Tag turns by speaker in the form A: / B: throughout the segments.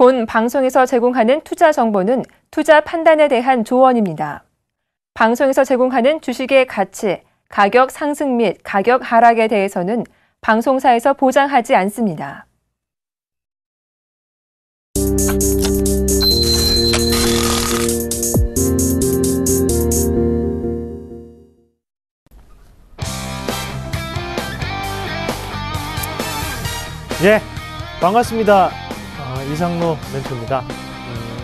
A: 본 방송에서 제공하는 투자 정보는 투자 판단에 대한 조언입니다. 방송에서 제공하는 주식의 가치, 가격 상승 및 가격 하락에 대해서는 방송사에서 보장하지 않습니다.
B: 예, 반갑습니다. 이상로 멘토입니다.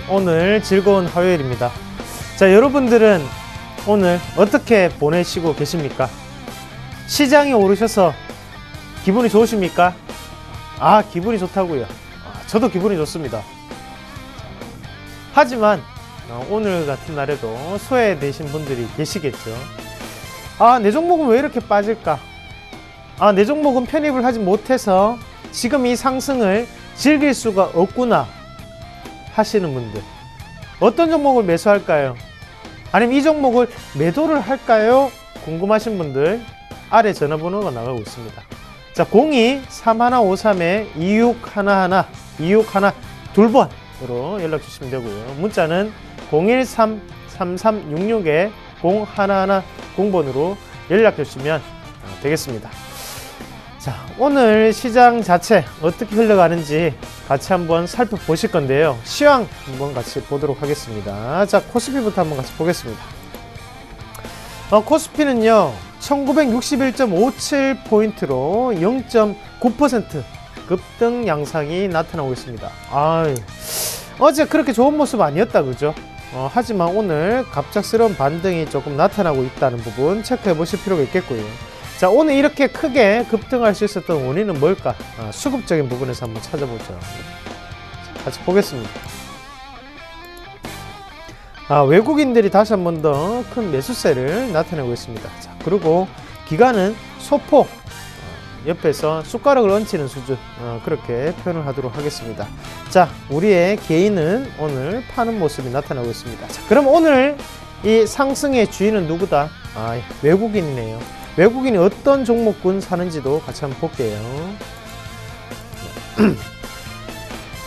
B: 오늘 즐거운 화요일입니다. 자, 여러분들은 오늘 어떻게 보내시고 계십니까? 시장이 오르셔서 기분이 좋으십니까? 기분이 좋다고요. 저도 기분이 좋습니다. 하지만 오늘 같은 날에도 소외되신 분들이 계시겠죠. 내 종목은 왜 이렇게 빠질까? 내 종목은 편입을 하지 못해서 지금 이 상승을 즐길 수가 없구나 하시는 분들, 어떤 종목을 매수할까요? 아니면 이 종목을 매도를 할까요? 궁금하신 분들 아래 전화번호가 나가고 있습니다. 자, 02-3153-2611 2611 연락 주시면 되고요. 문자는 013-3366-0110번으로 연락 주시면 되겠습니다. 자, 오늘 시장 자체 어떻게 흘러가는지 같이 한번 살펴보실 건데요. 시황 한번 같이 보도록 하겠습니다. 자, 코스피부터 한번 같이 보겠습니다. 코스피는요 1961.57포인트로 0.9% 급등 양상이 나타나고 있습니다. 어제 그렇게 좋은 모습 아니었다, 그죠? 하지만 오늘 갑작스러운 반등이 조금 나타나고 있다는 부분 체크해 보실 필요가 있겠고요. 자, 오늘 이렇게 크게 급등할 수 있었던 원인은 뭘까? 수급적인 부분에서 한번 찾아보죠. 같이 보겠습니다. 외국인들이 다시 한 번 더 큰 매수세를 나타내고 있습니다. 자, 그리고 기관은 소폭 옆에서 숟가락을 얹히는 수준, 그렇게 표현을 하도록 하겠습니다. 자, 우리의 개인은 오늘 파는 모습이 나타나고 있습니다. 자, 그럼 오늘 이 상승의 주인은 누구다? 외국인이네요. 외국인이 어떤 종목군 사는지도 같이 한번 볼게요.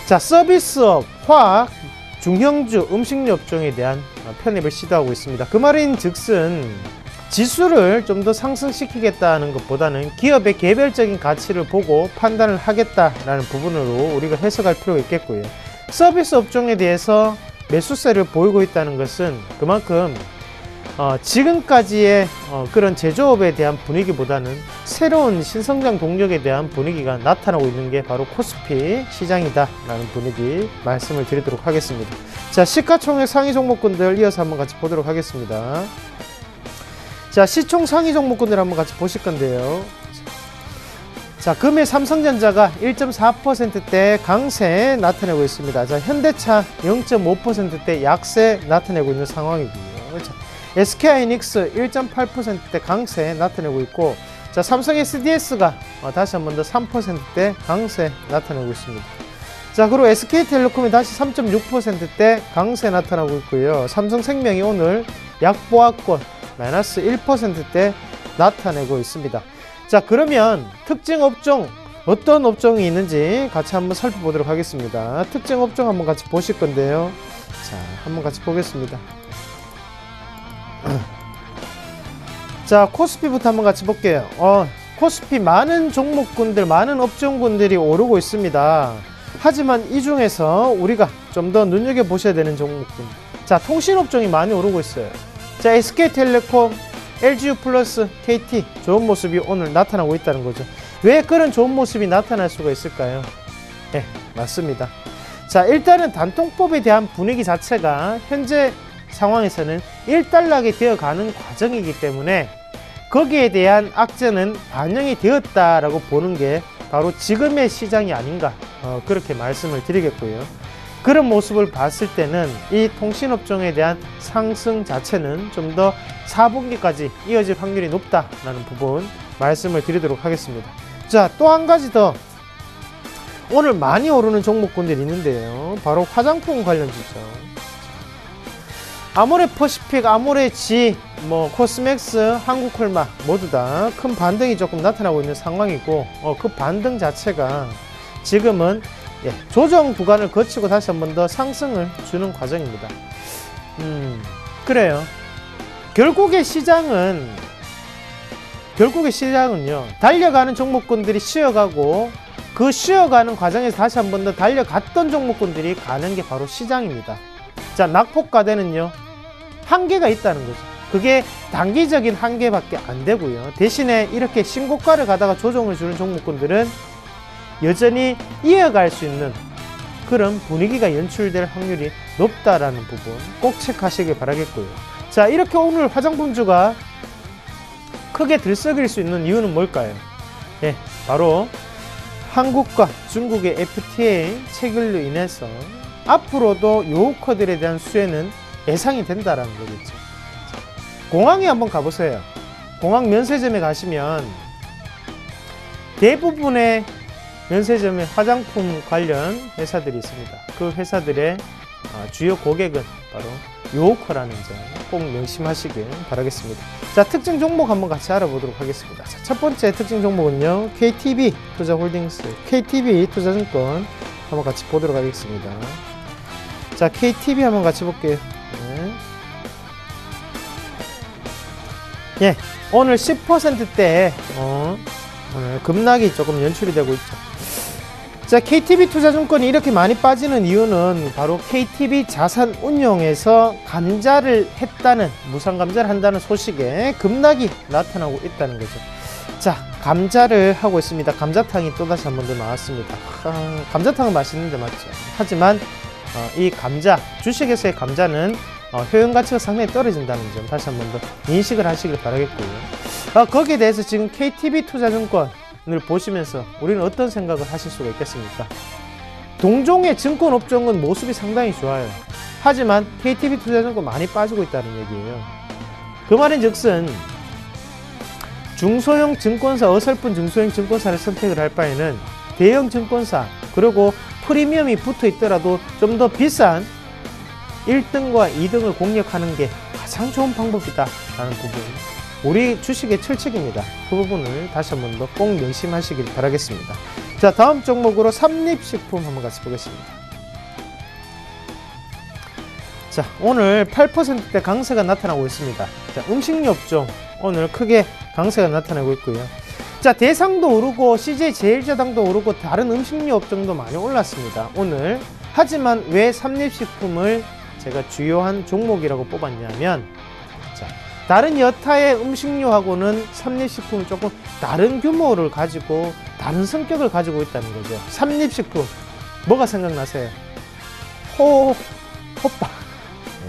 B: 자, 서비스업, 화학, 중형주, 음식료 업종에 대한 편입을 시도하고 있습니다. 그 말인 즉슨 지수를 좀 더 상승시키겠다는 것보다는 기업의 개별적인 가치를 보고 판단을 하겠다라는 부분으로 우리가 해석할 필요가 있겠고요. 서비스 업종에 대해서 매수세를 보이고 있다는 것은 그만큼 지금까지의 그런 제조업에 대한 분위기보다는 새로운 신성장 동력에 대한 분위기가 나타나고 있는 게 바로 코스피 시장이다 라는 분위기 말씀을 드리도록 하겠습니다. 자, 시가총액 상위 종목군들 이어서 한번 같이 보도록 하겠습니다. 자, 시총 상위 종목군들 한번 같이 보실 건데요. 자, 금일 삼성전자가 1.4%대 강세 나타내고 있습니다. 자, 현대차 0.5%대 약세 나타내고 있는 상황이고요. 자, SK하이닉스 1.8%대 강세 나타내고 있고, 자, 삼성 SDS가 다시 한 번 더 3%대 강세 나타내고 있습니다. 자, 그리고 SK텔레콤이 다시 3.6%대 강세 나타나고 있고요. 삼성생명이 오늘 약보합권 마이너스 1%대 나타내고 있습니다. 자, 그러면 특징 업종, 어떤 업종이 있는지 같이 한번 살펴보도록 하겠습니다. 특징 업종 한번 같이 보실 건데요. 자, 한번 같이 보겠습니다. 자, 코스피부터 한번 같이 볼게요. 코스피 많은 종목군들, 많은 업종군들이 오르고 있습니다. 하지만 이 중에서 우리가 좀 더 눈여겨보셔야 되는 종목군, 자, 통신업종이 많이 오르고 있어요. 자, SK텔레콤, LG유플러스, KT 좋은 모습이 오늘 나타나고 있다는 거죠. 왜 그런 좋은 모습이 나타날 수가 있을까요? 네, 맞습니다. 자, 일단은 단통법에 대한 분위기 자체가 현재 상황에서는 일단락이 되어가는 과정이기 때문에 거기에 대한 악재는 반영이 되었다라고 보는 게 바로 지금의 시장이 아닌가, 그렇게 말씀을 드리겠고요. 그런 모습을 봤을 때는 이 통신업종에 대한 상승 자체는 좀 더 4분기까지 이어질 확률이 높다라는 부분 말씀을 드리도록 하겠습니다. 자, 또 한 가지 더 오늘 많이 오르는 종목군들이 있는데요. 바로 화장품 관련주죠. 아모레퍼시픽, 아모레지, 코스맥스, 한국콜마 모두 다 큰 반등이 조금 나타나고 있는 상황이고, 그 반등 자체가 지금은 조정 구간을 거치고 다시 한 번 더 상승을 주는 과정입니다. 그래요. 결국의 시장은요, 달려가는 종목군들이 쉬어가고 그 쉬어가는 과정에서 다시 한 번 더 달려갔던 종목군들이 가는 게 바로 시장입니다. 자, 낙폭과대는요, 한계가 있다는 거죠. 그게 단기적인 한계밖에 안 되고요. 대신에 이렇게 신고가를 가다가 조정을 주는 종목군들은 여전히 이어갈 수 있는 그런 분위기가 연출될 확률이 높다라는 부분 꼭 체크하시길 바라겠고요. 자, 이렇게 오늘 화장품주가 크게 들썩일 수 있는 이유는 뭘까요? 바로 한국과 중국의 FTA 체결로 인해서 앞으로도 요커들에 대한 수혜는 예상이 된다라는 거겠죠. 공항에 한번 가보세요. 공항 면세점에 가시면 대부분의 면세점에 화장품 관련 회사들이 있습니다. 그 회사들의 주요 고객은 바로 요커라는 점 꼭 명심하시길 바라겠습니다. 자, 특징 종목 한번 같이 알아보도록 하겠습니다. 자, 첫 번째 특징 종목은요, KTB 투자홀딩스, KTB 투자증권 한번 같이 보도록 하겠습니다. 자, KTB 한번 같이 볼게요. 오늘 10%대 오늘 급락이 조금 연출이 되고 있죠. 자, KTB 투자증권이 이렇게 많이 빠지는 이유는 바로 KTB 자산운용에서 감자를 했다는, 무상감자를 한다는 소식에 급락이 나타나고 있다는 거죠. 자, 감자를 하고 있습니다. 감자탕이 또다시 한 번 더 나왔습니다. 감자탕은 맛있는데 맞죠? 하지만 이 감자, 주식에서의 감자는 효용가치가 상당히 떨어진다는 점 다시 한 번 더 인식을 하시길 바라겠고요. 거기에 대해서 지금 KTB 투자증권을 보시면서 우리는 어떤 생각을 하실 수가 있겠습니까? 동종의 증권업종은 모습이 상당히 좋아요. 하지만 KTB 투자증권 많이 빠지고 있다는 얘기예요. 그 말인즉슨 중소형 증권사, 어설픈 중소형 증권사를 선택을 할 바에는 대형 증권사, 그리고 프리미엄이 붙어 있더라도 좀 더 비싼 1등과 2등을 공략하는 게 가장 좋은 방법이다 라는 부분, 우리 주식의 철칙입니다. 그 부분을 다시 한 번 더 꼭 명심하시길 바라겠습니다. 자, 다음 종목으로 삼립식품 한번 같이 보겠습니다. 자, 오늘 8%대 강세가 나타나고 있습니다. 자, 음식료 업종 오늘 크게 강세가 나타나고 있고요. 자, 대상도 오르고 CJ제일제당도 오르고 다른 음식료 업종도 많이 올랐습니다, 오늘. 하지만 왜 삼립식품을 제가 주요한 종목이라고 뽑았냐면, 자, 다른 여타의 음식료하고는 삼립식품은 조금 다른 규모를 가지고 다른 성격을 가지고 있다는 거죠. 삼립식품 뭐가 생각나세요? 호빵.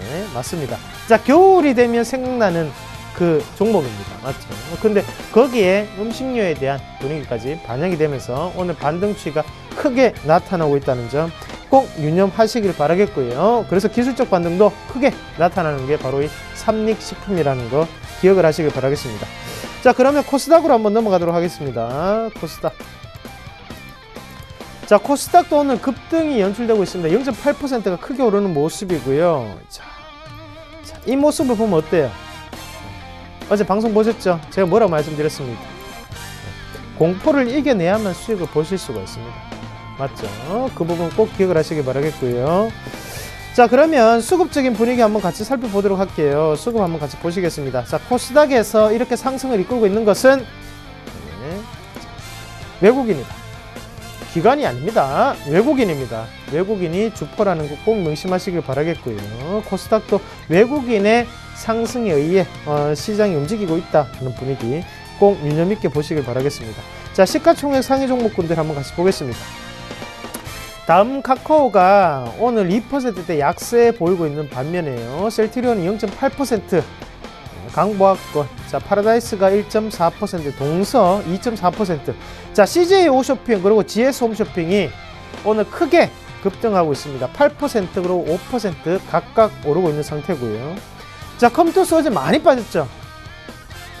B: 네, 맞습니다. 자, 겨울이 되면 생각나는 그 종목입니다. 맞죠? 근데 거기에 음식료에 대한 분위기까지 반영이 되면서 오늘 반등 추이가 크게 나타나고 있다는 점 꼭 유념하시길 바라겠고요. 그래서 기술적 반등도 크게 나타나는 게 바로 이 삼립식품이라는 거 기억을 하시길 바라겠습니다. 자, 그러면 코스닥으로 한번 넘어가도록 하겠습니다. 코스닥. 자, 코스닥도 오늘 급등이 연출되고 있습니다. 0.8%가 크게 오르는 모습이고요. 자, 이 모습을 보면 어때요? 어제 방송 보셨죠? 제가 뭐라고 말씀드렸습니다. 공포를 이겨내야만 수익을 보실 수가 있습니다. 맞죠? 그 부분 꼭 기억을 하시길 바라겠고요. 자, 그러면 수급적인 분위기 한번 같이 살펴보도록 할게요. 수급 한번 같이 보시겠습니다. 자, 코스닥에서 이렇게 상승을 이끌고 있는 것은 외국인이다. 기관이 아닙니다. 외국인입니다. 외국인이 주포라는 거 꼭 명심하시길 바라겠고요. 코스닥도 외국인의 상승에 의해 시장이 움직이고 있다는 분위기 꼭 유념 있게 보시길 바라겠습니다. 자, 시가총액 상위 종목군들 한번 같이 보겠습니다. 다음 카카오가 오늘 2%대 약세 보이고 있는 반면에요. 셀트리온이 0.8%, 강보학권, 자, 파라다이스가 1.4%, 동서 2.4%. 자, CJ 홈쇼핑 그리고 GS 홈쇼핑이 오늘 크게 급등하고 있습니다. 8% 그리고 5% 각각 오르고 있는 상태고요. 자, 컴투스 어제 많이 빠졌죠.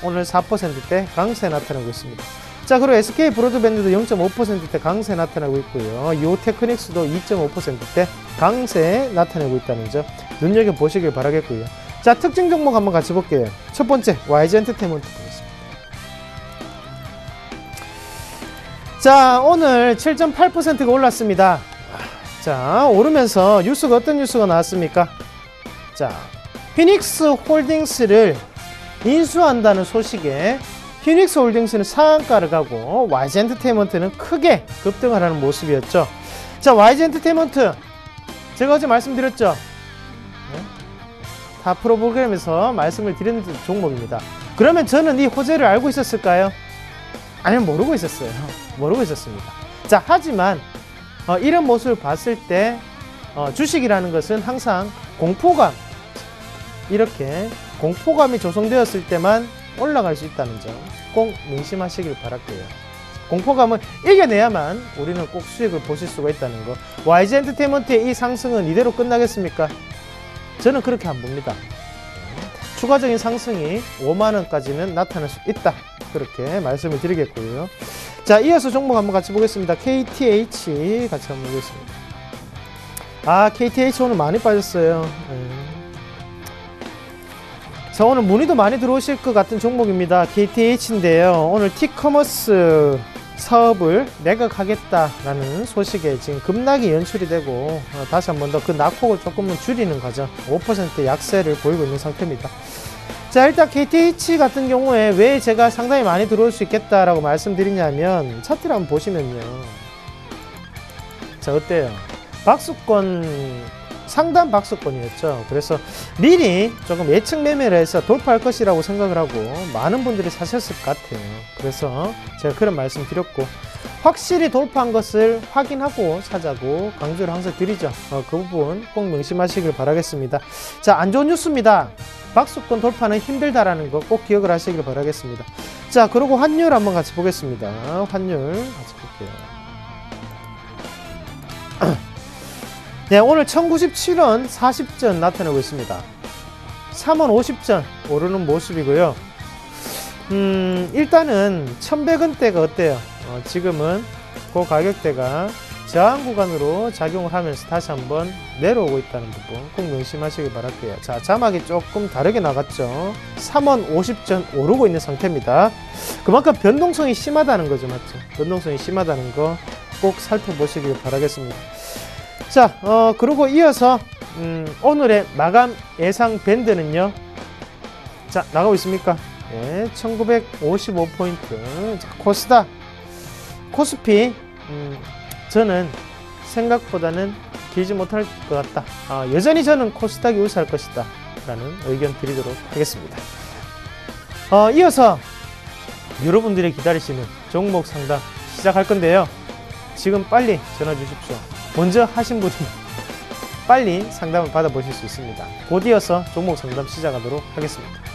B: 오늘 4%대 강세 나타나고 있습니다. 자, 그리고 SK 브로드밴드도 0.5%대 강세 나타나고 있고요. 요테크닉스도 2.5%대 강세 나타내고 있다는 점 눈여겨보시길 바라겠고요. 자, 특징 종목 한번 같이 볼게요. 첫 번째, YG 엔터테인먼트 보겠습니다. 자, 오늘 7.8%가 올랐습니다. 자, 오르면서 뉴스가 어떤 뉴스가 나왔습니까? 자, 피닉스 홀딩스를 인수한다는 소식에 피닉스 홀딩스는 상한가를 가고 YG 엔터테인먼트는 크게 급등을 하는 모습이었죠. 자, YG 엔터테인먼트 제가 어제 말씀드렸죠. 다 프로그램에서 말씀을 드린 종목입니다. 그러면 저는 이 호재를 알고 있었을까요? 아니면 모르고 있었어요. 모르고 있었습니다. 자, 하지만 이런 모습을 봤을 때 주식이라는 것은 항상 공포감, 이렇게 공포감이 조성되었을 때만 올라갈 수 있다는 점 꼭 명심하시길 바랄게요. 공포감을 이겨내야만 우리는 꼭 수익을 보실 수가 있다는 거. YG 엔터테인먼트의 이 상승은 이대로 끝나겠습니까? 저는 그렇게 안 봅니다. 추가적인 상승이 5만원까지는 나타날 수 있다, 그렇게 말씀을 드리겠고요. 자, 이어서 종목 한번 같이 보겠습니다. KTH 같이 한번 보겠습니다. 아, KTH 오늘 많이 빠졌어요. 자, 오늘 문의도 많이 들어오실 것 같은 종목입니다. KTH인데요. 오늘 티커머스 사업을 매각하겠다라는 소식에 지금 급락이 연출이 되고 다시 한 번 더 그 낙폭을 조금은 줄이는 과정, 5% 약세를 보이고 있는 상태입니다. 자, 일단 KTH 같은 경우에 왜 제가 상당히 많이 들어올 수 있겠다라고 말씀드리냐면 차트를 한번 보시면요. 자, 어때요? 박수권, 상단 박수권이었죠. 그래서 미리 조금 예측 매매를 해서 돌파할 것이라고 생각을 하고 많은 분들이 사셨을 것 같아요. 그래서 제가 그런 말씀 드렸고, 확실히 돌파한 것을 확인하고 사자고 강조를 항상 드리죠. 그 부분 꼭 명심하시길 바라겠습니다. 자, 안 좋은 뉴스입니다. 박수권 돌파는 힘들다라는 거 꼭 기억을 하시길 바라겠습니다. 자, 그리고 환율 한번 같이 보겠습니다. 환율 같이 볼게요. 네, 오늘 1097원 40전 나타나고 있습니다. 3원 50전 오르는 모습이고요. 일단은 1100원대가 어때요? 지금은 그 가격대가 저항 구간으로 작용을 하면서 다시 한번 내려오고 있다는 부분 꼭 명심하시길 바랄게요. 자, 자막이 조금 다르게 나갔죠. 3원 50전 오르고 있는 상태입니다. 그만큼 변동성이 심하다는 거죠, 맞죠? 변동성이 심하다는 거 꼭 살펴보시길 바라겠습니다. 자, 그리고 이어서 오늘의 마감 예상 밴드는요. 자, 나가고 있습니까? 네, 1955포인트. 자, 코스닥, 코스피, 저는 생각보다는 길지 못할 것 같다. 여전히 저는 코스닥이 우세할 것이다 라는 의견 드리도록 하겠습니다. 이어서 여러분들이 기다리시는 종목 상담 시작할 건데요. 지금 빨리 전화 주십시오. 먼저 하신 분이 빨리 상담을 받아보실 수 있습니다. 곧 이어서 종목 상담 시작하도록 하겠습니다.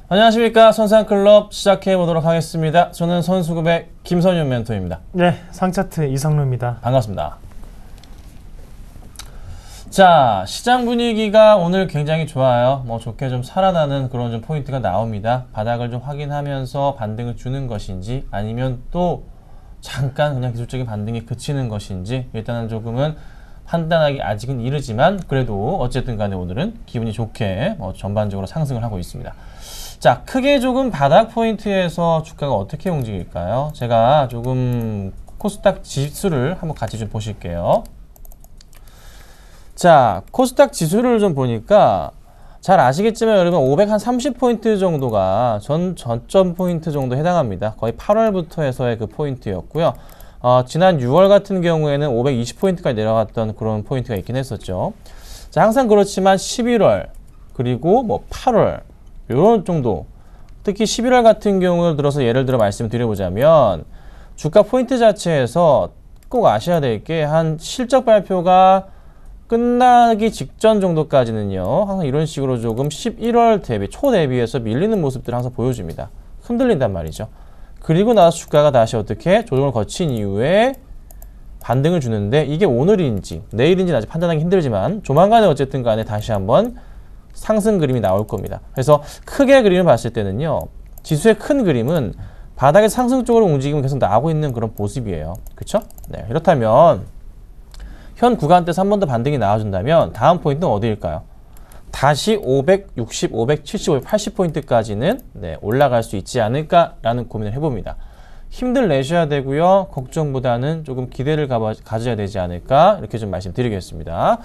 C: 안녕하십니까. 선상클럽 시작해 보도록 하겠습니다. 저는 선수급의 김선윤 멘토입니다.
B: 네, 상차트 이상로입니다.
C: 반갑습니다. 자, 시장 분위기가 오늘 굉장히 좋아요. 뭐 좋게 좀 살아나는 그런 좀 포인트가 나옵니다. 바닥을 좀 확인하면서 반등을 주는 것인지 아니면 또 잠깐 그냥 기술적인 반등이 그치는 것인지 일단은 조금은 판단하기 아직은 이르지만 그래도 어쨌든 간에 오늘은 기분이 좋게 전반적으로 상승을 하고 있습니다. 자, 크게 조금 바닥 포인트에서 주가가 어떻게 움직일까요? 제가 조금 코스닥 지수를 한번 같이 좀 보실게요. 자, 코스닥 지수를 좀 보니까 잘 아시겠지만 여러분 530포인트 정도가 전점 포인트 정도 해당합니다. 거의 8월부터 해서의 그 포인트였고요. 지난 6월 같은 경우에는 520포인트까지 내려갔던 그런 포인트가 있긴 했었죠. 자, 항상 그렇지만 11월 그리고 뭐 8월 요런 정도, 특히 11월 같은 경우 들어서 예를 들어 말씀드려보자면 주가 포인트 자체에서 꼭 아셔야 될 게 한 실적 발표가 끝나기 직전 정도까지는요, 항상 이런 식으로 조금 11월 대비, 초 대비해서 밀리는 모습들을 항상 보여줍니다. 흔들린단 말이죠. 그리고 나서 주가가 다시 어떻게 조정을 거친 이후에 반등을 주는데 이게 오늘인지 내일인지는 아직 판단하기 힘들지만 조만간에 어쨌든 간에 다시 한번 상승 그림이 나올 겁니다. 그래서 크게 그림을 봤을 때는요, 지수의 큰 그림은 바닥의 상승 쪽으로 움직임이 계속 나오고 있는 그런 모습이에요. 그렇죠? 네, 이렇다면 현 구간대에서 한 번 더 반등이 나와준다면 다음 포인트는 어디일까요? 다시 560, 570, 580포인트까지는 올라갈 수 있지 않을까라는 고민을 해봅니다. 힘들 내셔야 되고요. 걱정보다는 조금 기대를 가져야 되지 않을까 이렇게 좀 말씀드리겠습니다.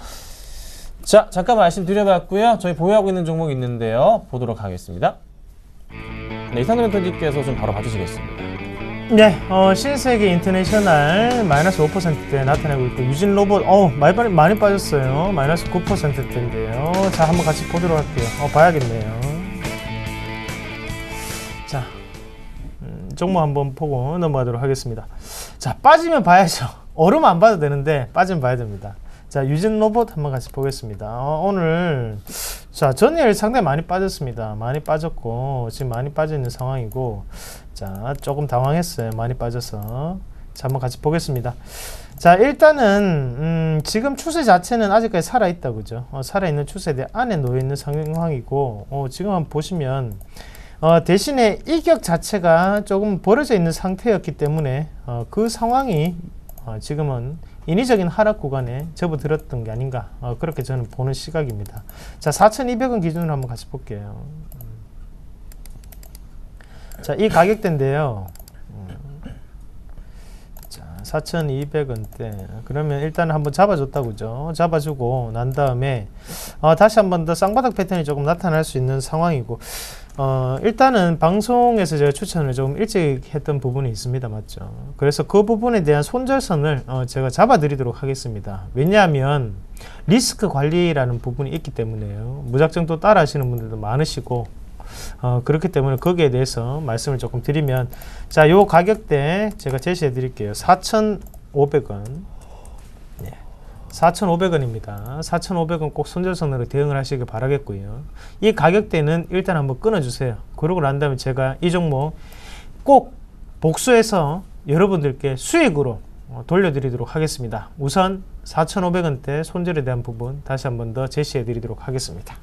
C: 자, 잠깐 말씀드려봤고요. 저희 보유하고 있는 종목이 있는데요. 보도록 하겠습니다. 네, 이상돈 편집께서 좀 바로 봐주시겠습니다.
B: 네, 신세계 인터내셔널 마이너스 5%대 나타내고 있고, 유진 로봇, 많이 빠졌어요. 마이너스 9%대인데요. 자, 한번 같이 보도록 할게요. 봐야겠네요. 자, 종목 한번 보고 넘어가도록 하겠습니다. 자, 빠지면 봐야죠. 오르면 안 봐도 되는데, 빠지면 봐야 됩니다. 자, 유진 로봇 한번 같이 보겠습니다. 오늘, 자, 전일 상당히 많이 빠졌습니다. 많이 빠졌고, 지금 많이 빠져 있는 상황이고, 자, 조금 당황했어요. 많이 빠져서. 자, 한번 같이 보겠습니다. 자, 일단은 지금 추세 자체는 아직까지 살아있다, 그죠? 살아있는 추세대 안에 놓여있는 상황이고, 지금 한번 보시면 대신에 이격 자체가 조금 벌어져 있는 상태였기 때문에 그 상황이 지금은 인위적인 하락 구간에 접어들었던 게 아닌가, 그렇게 저는 보는 시각입니다. 자, 4,200원 기준으로 한번 같이 볼게요. 자, 이 가격대인데요. 자, 4,200원대. 그러면 일단 한번 잡아줬다고 그죠? 잡아주고 난 다음에 다시 한번 더 쌍바닥 패턴이 조금 나타날 수 있는 상황이고, 일단은 방송에서 제가 추천을 좀 일찍 했던 부분이 있습니다. 맞죠? 그래서 그 부분에 대한 손절선을 제가 잡아드리도록 하겠습니다. 왜냐하면 리스크 관리라는 부분이 있기 때문에요. 무작정 또 따라 하시는 분들도 많으시고, 그렇기 때문에 거기에 대해서 말씀을 조금 드리면, 자, 요 가격대 제가 제시해 드릴게요. 4,500원. 네. 4,500원입니다. 4,500원 꼭 손절선으로 대응을 하시길 바라겠고요. 이 가격대는 일단 한번 끊어주세요. 그러고 난 다음에 제가 이 종목 꼭 복수해서 여러분들께 수익으로 돌려드리도록 하겠습니다. 우선 4,500원대 손절에 대한 부분 다시 한번 더 제시해 드리도록 하겠습니다.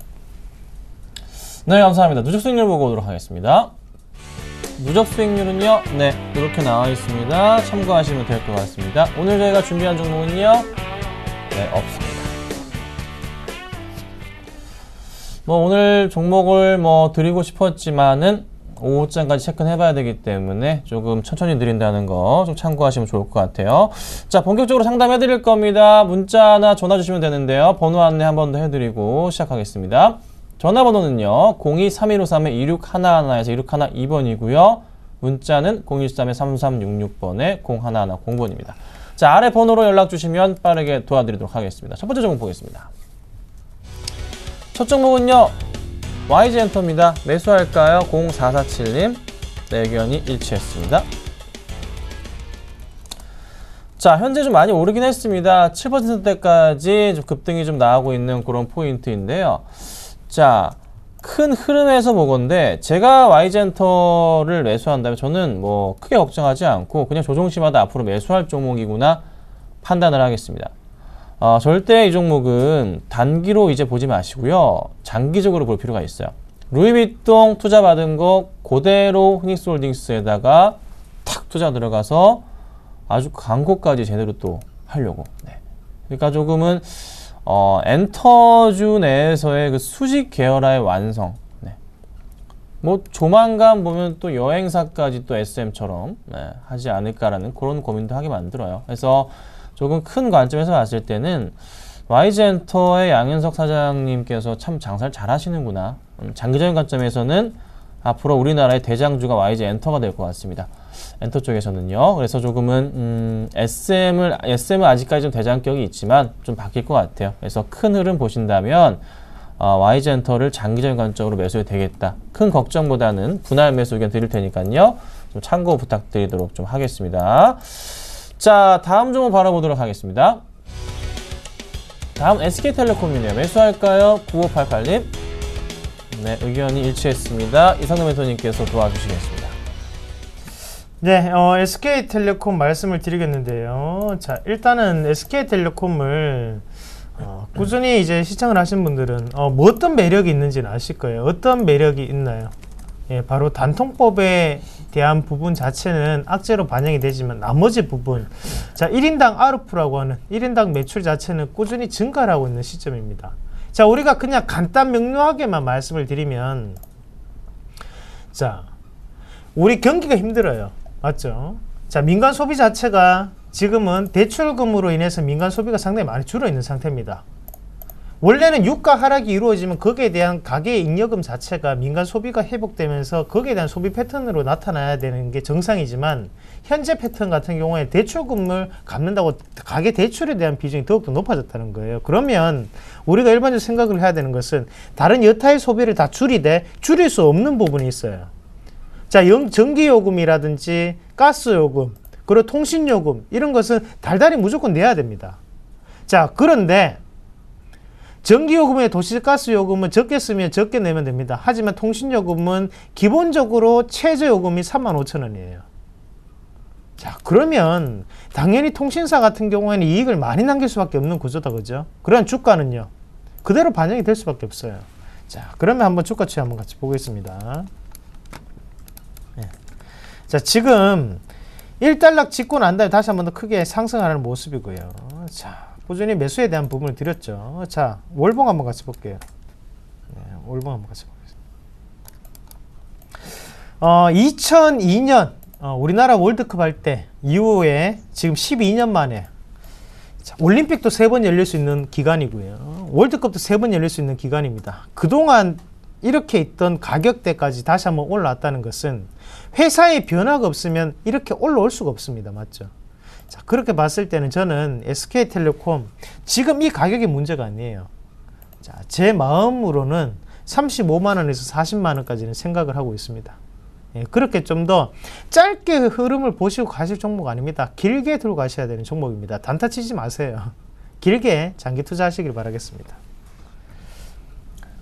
C: 네, 감사합니다. 누적 수익률 보고 오도록 하겠습니다. 누적 수익률은요, 네, 이렇게 나와 있습니다. 참고하시면 될 것 같습니다. 오늘 저희가 준비한 종목은요, 네, 없습니다. 오늘 종목을 드리고 싶었지만은 오후장까지 체크는 해봐야 되기 때문에 조금 천천히 드린다는 거 좀 참고하시면 좋을 것 같아요. 자, 본격적으로 상담해 드릴 겁니다. 문자나 전화 주시면 되는데요. 번호 안내 한 번 더 해드리고 시작하겠습니다. 전화번호는요, 02-3153-2611에서 2612번이고요. 문자는 013-3366번에 0110번입니다. 자, 아래 번호로 연락 주시면 빠르게 도와드리도록 하겠습니다. 첫 번째 종목 보겠습니다. 첫 종목은요, YG엔터입니다. 매수할까요? 0447님. 네, 의견이 일치했습니다. 자, 현재 좀 많이 오르긴 했습니다. 7%대까지 좀 급등이 좀 나오고 있는 그런 포인트인데요. 자, 큰 흐름에서 보건데 제가 YG엔터를 매수한다면 저는 크게 걱정하지 않고 그냥 조정시마다 앞으로 매수할 종목이구나 판단을 하겠습니다. 절대 이 종목은 단기로 이제 보지 마시고요. 장기적으로 볼 필요가 있어요. 루이비통 투자 받은 거 그대로 후닉스홀딩스에다가 탁 투자 들어가서 아주 광고까지 제대로 또 하려고. 네. 그러니까 조금은 엔터주 내에서의 그 수직 계열화의 완성. 네. 뭐 조만간 보면 또 여행사까지 또 SM처럼 하지 않을까라는 그런 고민도 하게 만들어요. 그래서 조금 큰 관점에서 봤을 때는 YG엔터의 양현석 사장님께서 참 장사를 잘 하시는구나. 장기적인 관점에서는 앞으로 우리나라의 대장주가 YG엔터가 될 것 같습니다. 엔터 쪽에서는요. 그래서 조금은 SM은 아직까지 좀 대장격이 있지만 좀 바뀔 것 같아요. 그래서 큰 흐름 보신다면 YG엔터를 장기적인 관점으로 매수해도 되겠다. 큰 걱정보다는 분할 매수 의견 드릴 테니까요. 좀 참고 부탁드리도록 좀 하겠습니다. 자, 다음 종목 바라보도록 하겠습니다. 다음 SK텔레콤이네요. 매수할까요? 9588님. 네, 의견이 일치했습니다. 이상남 멘토님께서 도와주시겠습니다.
B: 네, SK텔레콤 말씀을 드리겠는데요. 자, 일단은 SK텔레콤을 꾸준히 이제 시청을 하신 분들은 뭐 어떤 매력이 있는지는 아실 거예요. 어떤 매력이 있나요? 예, 바로 단통법에 대한 부분 자체는 악재로 반영이 되지만 나머지 부분, 자, 1인당 ARP라고 하는 1인당 매출 자체는 꾸준히 증가를 하고 있는 시점입니다. 자, 우리가 그냥 간단 명료하게만 말씀을 드리면, 자, 우리 경기가 힘들어요. 맞죠? 자, 민간 소비 자체가 지금은 대출금으로 인해서 민간 소비가 상당히 많이 줄어 있는 상태입니다. 원래는 유가 하락이 이루어지면 거기에 대한 가계 잉여금 자체가 민간 소비가 회복되면서 거기에 대한 소비 패턴으로 나타나야 되는 게 정상이지만, 현재 패턴 같은 경우에 대출금을 갚는다고 가계 대출에 대한 비중이 더욱더 높아졌다는 거예요. 그러면 우리가 일반적으로 생각을 해야 되는 것은 다른 여타의 소비를 다 줄이되 줄일 수 없는 부분이 있어요. 자, 전기요금이라든지 가스요금, 그리고 통신요금, 이런 것은 달달이 무조건 내야 됩니다. 자, 그런데 전기요금에 도시가스요금은 적게 쓰면 적게 내면 됩니다. 하지만 통신요금은 기본적으로 최저요금이 35,000원이에요. 자, 그러면 당연히 통신사 같은 경우에는 이익을 많이 남길 수밖에 없는 구조다, 그죠? 그러면 주가는요, 그대로 반영이 될 수밖에 없어요. 자, 그러면 한번 주가 추이 한번 같이 보겠습니다. 네. 자, 지금 1달락 찍고 난 다음에 다시 한번 더 크게 상승하는 모습이고요. 자, 꾸준히 매수에 대한 부분을 드렸죠. 자, 월봉 한번 같이 볼게요. 네, 월봉 한번 같이 보겠습니다. 2002년 우리나라 월드컵 할 때 이후에 지금 12년 만에, 자, 올림픽도 3번 열릴 수 있는 기간이고요. 월드컵도 3번 열릴 수 있는 기간입니다. 그동안 이렇게 있던 가격대까지 다시 한번 올라왔다는 것은 회사의 변화가 없으면 이렇게 올라올 수가 없습니다. 맞죠? 자, 그렇게 봤을 때는 저는 SK텔레콤 지금 이 가격이 문제가 아니에요. 자, 제 마음으로는 35만원에서 40만원까지는 생각을 하고 있습니다. 예, 그렇게 좀 더 짧게 흐름을 보시고 가실 종목 아닙니다. 길게 들고 가셔야 되는 종목입니다. 단타 치지 마세요. 길게 장기 투자하시길 바라겠습니다.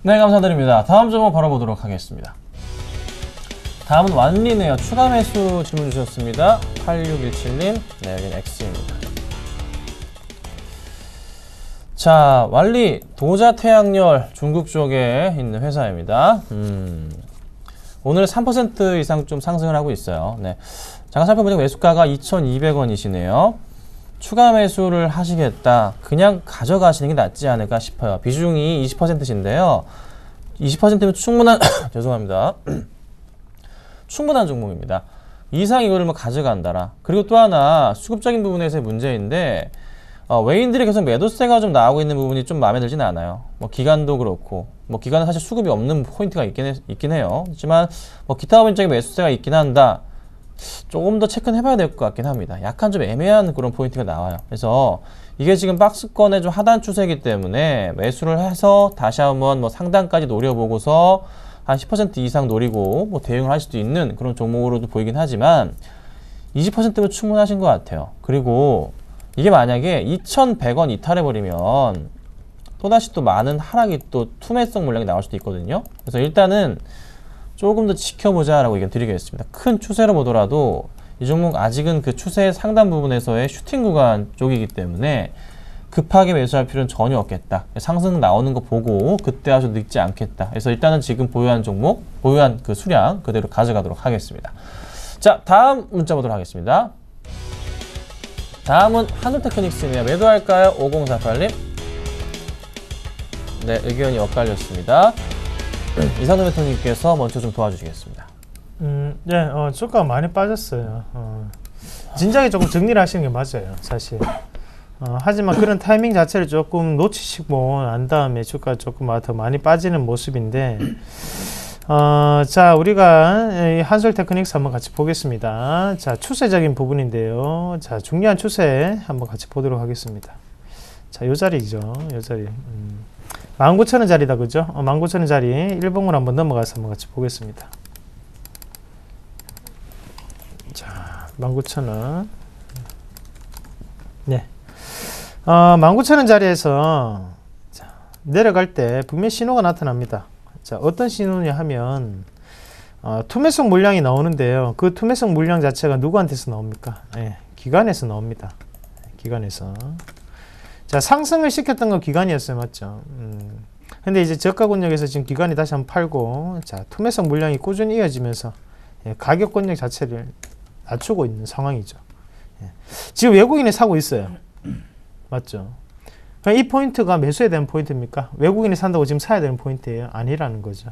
C: 네, 감사드립니다. 다음 종목 바로 보도록 하겠습니다. 다음은 완리네요. 추가 매수 질문 주셨습니다. 8617님. 네, 여기는 X입니다. 자, 완리 도자태양열 중국 쪽에 있는 회사입니다. 오늘 3% 이상 좀 상승을 하고 있어요. 네. 잠깐 살펴보니까 매수가가 2,200원이시네요. 추가 매수를 하시겠다. 그냥 가져가시는 게 낫지 않을까 싶어요. 비중이 20%신데요. 20%면 충분한, 죄송합니다. 충분한 종목입니다. 이상 이거를 뭐 가져간다라. 그리고 또 하나 수급적인 부분에서의 문제인데, 외인들이 계속 매도세가 좀 나오고 있는 부분이 좀 마음에 들지는 않아요. 뭐 기관도 그렇고, 뭐 기관은 사실 수급이 없는 포인트가 있긴 해요. 하지만 뭐 기타 부분적인 매수세가 있긴 한다. 조금 더 체크는 해봐야 될 것 같긴 합니다. 약간 좀 애매한 그런 포인트가 나와요. 그래서 이게 지금 박스권의 좀 하단 추세이기 때문에 매수를 해서 다시 한번 뭐 상단까지 노려보고서 한 10% 이상 노리고 뭐 대응을 할 수도 있는 그런 종목으로도 보이긴 하지만 20%면 충분하신 것 같아요. 그리고 이게 만약에 2,100원 이탈해버리면 또다시 또 많은 하락이 또 투매성 물량이 나올 수도 있거든요. 그래서 일단은 조금 더 지켜보자라고 의견 드리겠습니다. 큰 추세로 보더라도 이 종목 아직은 그 추세의 상단 부분에서의 슈팅 구간 쪽이기 때문에 급하게 매수할 필요는 전혀 없겠다. 상승 나오는 거 보고 그때 아주 늦지 않겠다. 그래서 일단은 지금 보유한 종목, 보유한 그 수량 그대로 가져가도록 하겠습니다. 자, 다음 문자 보도록 하겠습니다. 다음은 한솔테크닉스네요. 매도할까요? 5048님. 네, 의견이 엇갈렸습니다. 이상도 메토님께서 먼저 좀 도와주시겠습니다.
B: 네, 주가가 많이 빠졌어요. 진작에 조금 정리를 하시는 게 맞아요, 사실. 하지만 그런 타이밍 자체를 조금 놓치시고 난 다음에 주가가 조금 더 많이 빠지는 모습인데, 자, 우리가 이 한솔테크닉스 한번 같이 보겠습니다. 자, 추세적인 부분인데요. 자, 중요한 추세 한번 같이 보도록 하겠습니다. 자, 요 자리죠, 요 자리. 19,000원 자리다, 그죠? 19,000원 자리 1봉으로 한번 넘어가서 한번 같이 보겠습니다. 자, 19,000원. 네. 19,000원 자리에서 자, 내려갈 때 분명히 신호가 나타납니다. 자, 어떤 신호냐 하면 투매성 물량이 나오는데요. 그 투매성 물량 자체가 누구한테서 나옵니까? 네, 기관에서 나옵니다. 기관에서. 자, 상승을 시켰던 건 기관이었어요, 맞죠? 근데 이제 저가 권역에서 지금 기관이 다시 한번 팔고, 자, 투매성 물량이 꾸준히 이어지면서 가격 권역 자체를 낮추고 있는 상황이죠. 지금 외국인이 사고 있어요, 맞죠? 이 포인트가 매수에 대한 포인트입니까? 외국인이 산다고 지금 사야 되는 포인트예요? 아니라는 거죠.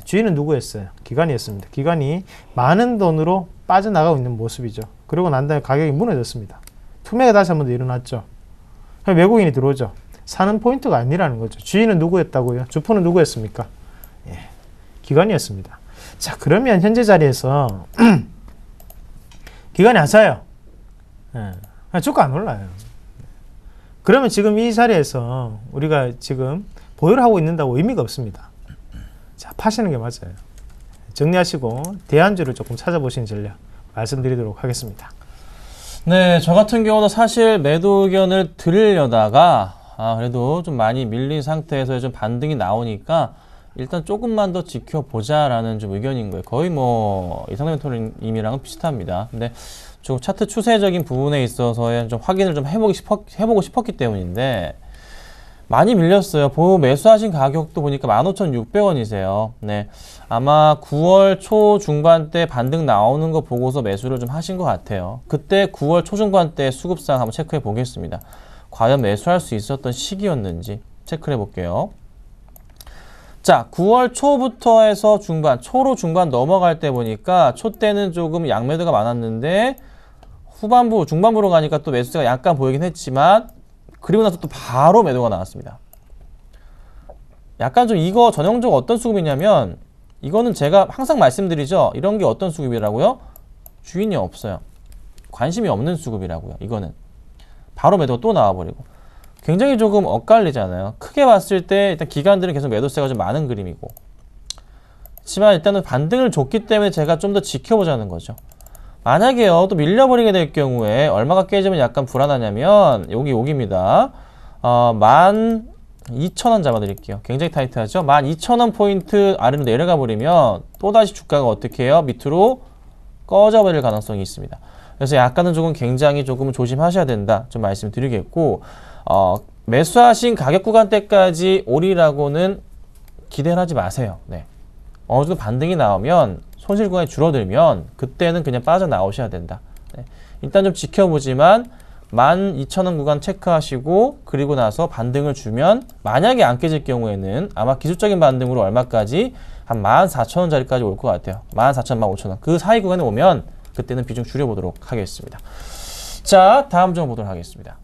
B: 주인은 누구였어요? 기관이었습니다. 기관이 많은 돈으로 빠져나가고 있는 모습이죠. 그러고 난 다음에 가격이 무너졌습니다. 투매가 다시 한번 더 일어났죠. 외국인이 들어오죠. 사는 포인트가 아니라는 거죠. 주인은 누구였다고요? 주포는 누구였습니까? 기관이었습니다. 자, 그러면 현재 자리에서 기관이 안 사요. 주가 안 올라요. 그러면 지금 이 자리에서 우리가 지금 보유를 하고 있는다고 의미가 없습니다. 자, 파시는 게 맞아요. 정리하시고 대안주를 조금 찾아보시는 전략 말씀드리도록 하겠습니다.
C: 네, 저 같은 경우도 사실 매도 의견을 드리려다가 그래도 좀 많이 밀린 상태에서 좀 반등이 나오니까 일단 조금만 더 지켜보자라는 좀 의견인 거예요. 거의 뭐 이상도 멘토님이랑은 비슷합니다. 근데 좀 차트 추세적인 부분에 있어서의 좀 확인을 좀 해보고 싶었기 때문인데 많이 밀렸어요. 보유 매수하신 가격도 보니까 15,600원이세요. 네, 아마 9월 초 중반 때 반등 나오는 거 보고서 매수를 좀 하신 것 같아요. 그때 9월 초중반 때 수급상 한번 체크해 보겠습니다. 과연 매수할 수 있었던 시기였는지 체크해 볼게요. 자, 9월 초부터 해서 중반, 초로 중반 넘어갈 때 보니까 초 때는 조금 양매도가 많았는데 후반부, 중반부로 가니까 또 매수세가 약간 보이긴 했지만 그리고 나서 또 바로 매도가 나왔습니다. 약간 좀 이거 전형적으로 어떤 수급이냐면 이거는 제가 항상 말씀드리죠. 이런 게 어떤 수급이라고요? 주인이 없어요. 관심이 없는 수급이라고요. 이거는 바로 매도가 또 나와버리고 굉장히 조금 엇갈리잖아요. 크게 봤을 때 일단 기관들은 계속 매도세가 좀 많은 그림이고 하지만 일단은 반등을 줬기 때문에 제가 좀 더 지켜보자는 거죠. 만약에요 또 밀려버리게 될 경우에 얼마가 깨지면 약간 불안하냐면 여기입니다. 12,000원 잡아드릴게요. 굉장히 타이트하죠. 12,000원 포인트 아래로 내려가 버리면 또다시 주가가 어떻게 해요? 밑으로 꺼져버릴 가능성이 있습니다. 그래서 약간은 조금 굉장히 조금 조심하셔야 된다 좀 말씀드리겠고 매수하신 가격 구간대까지 오리라고는 기대를 하지 마세요. 네. 어느 정도 반등이 나오면 손실 구간이 줄어들면 그때는 그냥 빠져나오셔야 된다. 네. 일단 좀 지켜보지만 12,000원 구간 체크하시고 그리고 나서 반등을 주면 만약에 안 깨질 경우에는 아마 기술적인 반등으로 얼마까지 한 14,000원짜리까지 올 것 같아요. 14,000원, 15,000원 그 사이 구간에 오면 그때는 비중 줄여보도록 하겠습니다. 자, 다음 종목 보도록 하겠습니다.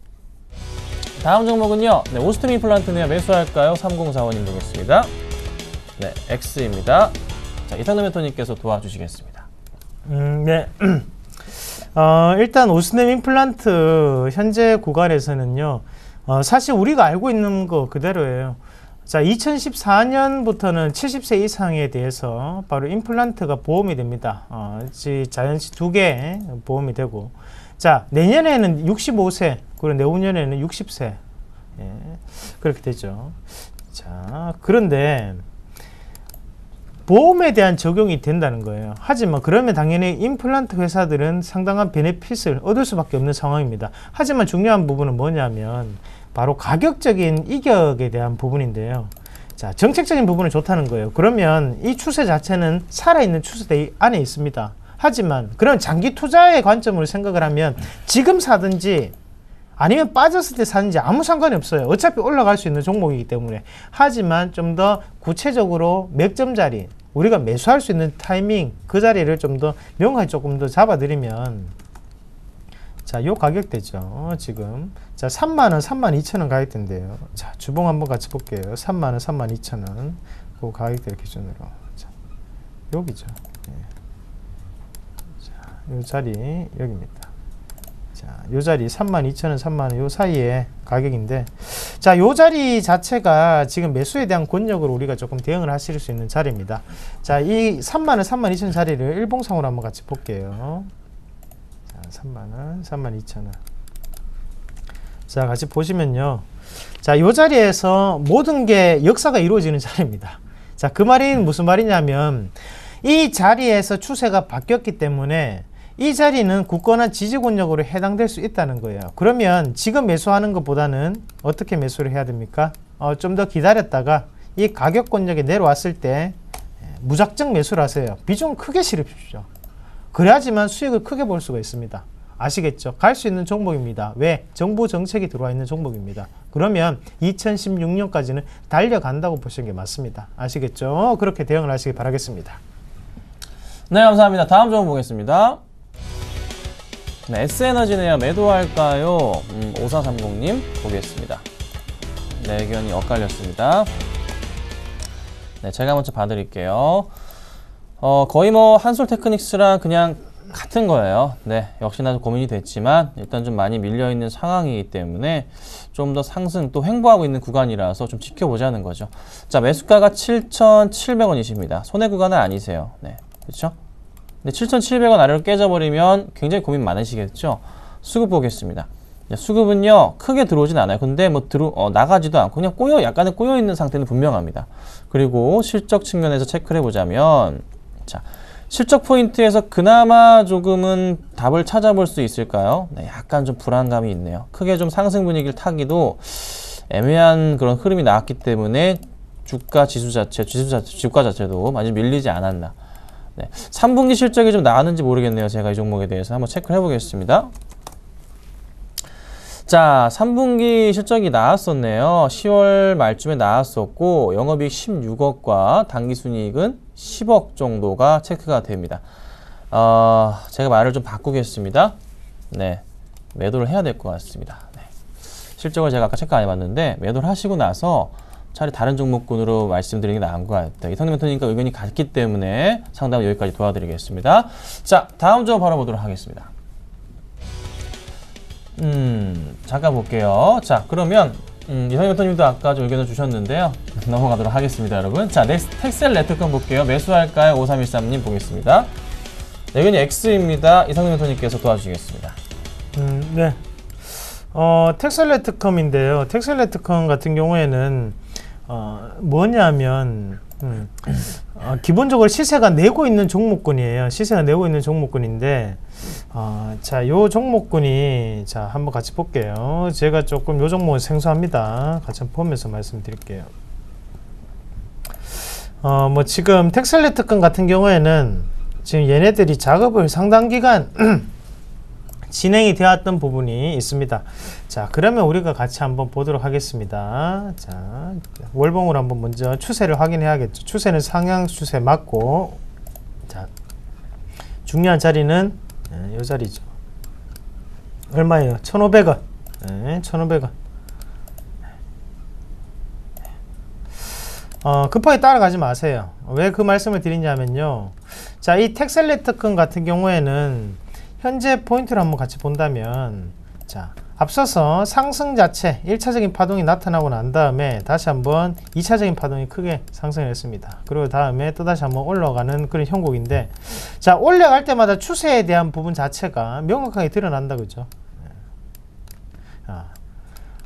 C: 다음 종목은요. 네, 오스템 임플란트네요. 매수할까요? 3045님 보겠습니다. 네, X입니다. 자, 이상도 멘토님께서 도와주시겠습니다.
B: 네. 일단 오스템 임플란트 현재 구간에서는요. 사실 우리가 알고 있는 거 그대로예요. 자, 2014년부터는 70세 이상에 대해서 바로 임플란트가 보험이 됩니다. 자연시 2개 보험이 되고, 자, 내년에는 65세, 그리고 내후년에는 60세. 예, 그렇게 되죠. 자, 그런데 보험에 대한 적용이 된다는 거예요. 하지만 그러면 당연히 임플란트 회사들은 상당한 베네핏을 얻을 수밖에 없는 상황입니다. 하지만 중요한 부분은 뭐냐면 바로 가격적인 이격에 대한 부분인데요. 자, 정책적인 부분은 좋다는 거예요. 그러면 이 추세 자체는 살아있는 추세대 안에 있습니다. 하지만 그런 장기 투자의 관점으로 생각을 하면 지금 사든지 아니면 빠졌을 때 사든지 아무 상관이 없어요. 어차피 올라갈 수 있는 종목이기 때문에. 하지만 좀 더 구체적으로 몇 점짜리 우리가 매수할 수 있는 타이밍 그 자리를 좀 더 명확히 조금 더 잡아드리면 자, 요 가격대죠. 지금 자 3만원, 32,000원 가격대인데요. 자, 주봉 한번 같이 볼게요. 3만원, 32,000원 그 가격대를 기준으로 자, 여기죠. 네. 자, 요 자리 여기입니다. 자, 요 자리 32,000원, 3만원 요 사이에 가격인데 자, 요 자리 자체가 지금 매수에 대한 권역으로 우리가 조금 대응을 하실 수 있는 자리입니다. 자, 이 3만원, 32,000원 자리를 일봉상으로 한번 같이 볼게요. 자, 3만원, 32,000원. 자, 같이 보시면요. 자, 요 자리에서 모든 게 역사가 이루어지는 자리입니다. 자, 그 말이 무슨 말이냐면 이 자리에서 추세가 바뀌었기 때문에 이 자리는 굳건한 지지권역으로 해당될 수 있다는 거예요. 그러면 지금 매수하는 것보다는 어떻게 매수를 해야 됩니까? 좀 더 기다렸다가 이 가격권역에 내려왔을 때 무작정 매수를 하세요. 비중을 크게 실으십시오. 그래야지만 수익을 크게 볼 수가 있습니다. 아시겠죠? 갈 수 있는 종목입니다. 왜? 정부 정책이 들어와 있는 종목입니다. 그러면 2016년까지는 달려간다고 보시는 게 맞습니다. 아시겠죠? 그렇게 대응을 하시기 바라겠습니다.
C: 네, 감사합니다. 다음 종목 보겠습니다. 네, S에너지네요. 매도할까요? 5430님 보겠습니다. 네, 의견이 엇갈렸습니다. 네, 제가 먼저 봐드릴게요. 거의 뭐 한솔테크닉스랑 그냥 같은 거예요. 네, 역시나 고민이 됐지만 일단 좀 많이 밀려있는 상황이기 때문에 좀 더 상승 또 횡보하고 있는 구간이라서 좀 지켜보자는 거죠. 자, 매수가가 7,700원이십니다. 손해 구간은 아니세요. 네, 그렇죠? 근데 7,700원 아래로 깨져버리면 굉장히 고민 많으시겠죠? 수급 보겠습니다. 수급은요 크게 들어오진 않아요. 근데 뭐 나가지도 않고 그냥 약간은 꼬여 있는 상태는 분명합니다. 그리고 실적 측면에서 체크를 해보자면 자, 실적 포인트에서 그나마 조금은 답을 찾아볼 수 있을까요? 네, 약간 좀 불안감이 있네요. 크게 좀 상승 분위기를 타기도 애매한 그런 흐름이 나왔기 때문에 주가 자체도 많이 밀리지 않았나. 네, 3분기 실적이 좀 나왔는지 모르겠네요. 제가 이 종목에 대해서 한번 체크를 해보겠습니다. 자, 3분기 실적이 나왔었네요. 10월 말쯤에 나왔었고 영업이익 16억과 당기순이익은 10억 정도가 체크가 됩니다. 제가 말을 좀 바꾸겠습니다. 네, 매도를 해야 될 것 같습니다. 네. 실적을 제가 아까 체크 안 해봤는데 매도를 하시고 나서 차라리 다른 종목군으로 말씀드리는 게 나은 것 같아요. 이성님 멘토님과 의견이 같기 때문에 상담 여기까지 도와드리겠습니다. 자, 다음 점 바로 보도록 하겠습니다. 잠깐 볼게요. 자, 그러면 이성님 멘토님도 아까 좀 의견을 주셨는데요. 넘어가도록 하겠습니다, 여러분. 자, 텍셀레트컴 볼게요. 매수할까요? 5313님 보겠습니다. 의견이 X입니다. 이성님 멘토님께서 도와주시겠습니다.
B: 네. 텍셀레트컴인데요. 텍셀레트컴 같은 경우에는 뭐냐면 기본적으로 시세가 내고 있는 종목군이에요. 시세가 내고 있는 종목군인데 자, 요 종목군이 자, 한번 같이 볼게요. 제가 조금 요 종목은 생소합니다. 같이 한번 보면서 말씀드릴게요. 뭐 지금 텍셀레트컴 같은 경우에는 지금 얘네들이 작업을 상당 기간 진행이 되었던 부분이 있습니다. 자, 그러면 우리가 같이 한번 보도록 하겠습니다. 자, 월봉으로 한번 먼저 추세를 확인해야겠죠. 추세는 상향 추세 맞고, 자, 중요한 자리는 이 자리죠. 얼마예요? 1,500원. 네, 1,500원. 급하게 따라가지 마세요. 왜 그 말씀을 드리냐면요. 자, 이 텍셀레트컴 같은 경우에는 현재 포인트를 한번 같이 본다면, 자, 앞서서 상승 자체 1차적인 파동이 나타나고 난 다음에 다시 한번 2차적인 파동이 크게 상승을 했습니다. 그리고 다음에 또다시 한번 올라가는 그런 형국인데, 자, 올라갈 때마다 추세에 대한 부분 자체가 명확하게 드러난다, 그죠?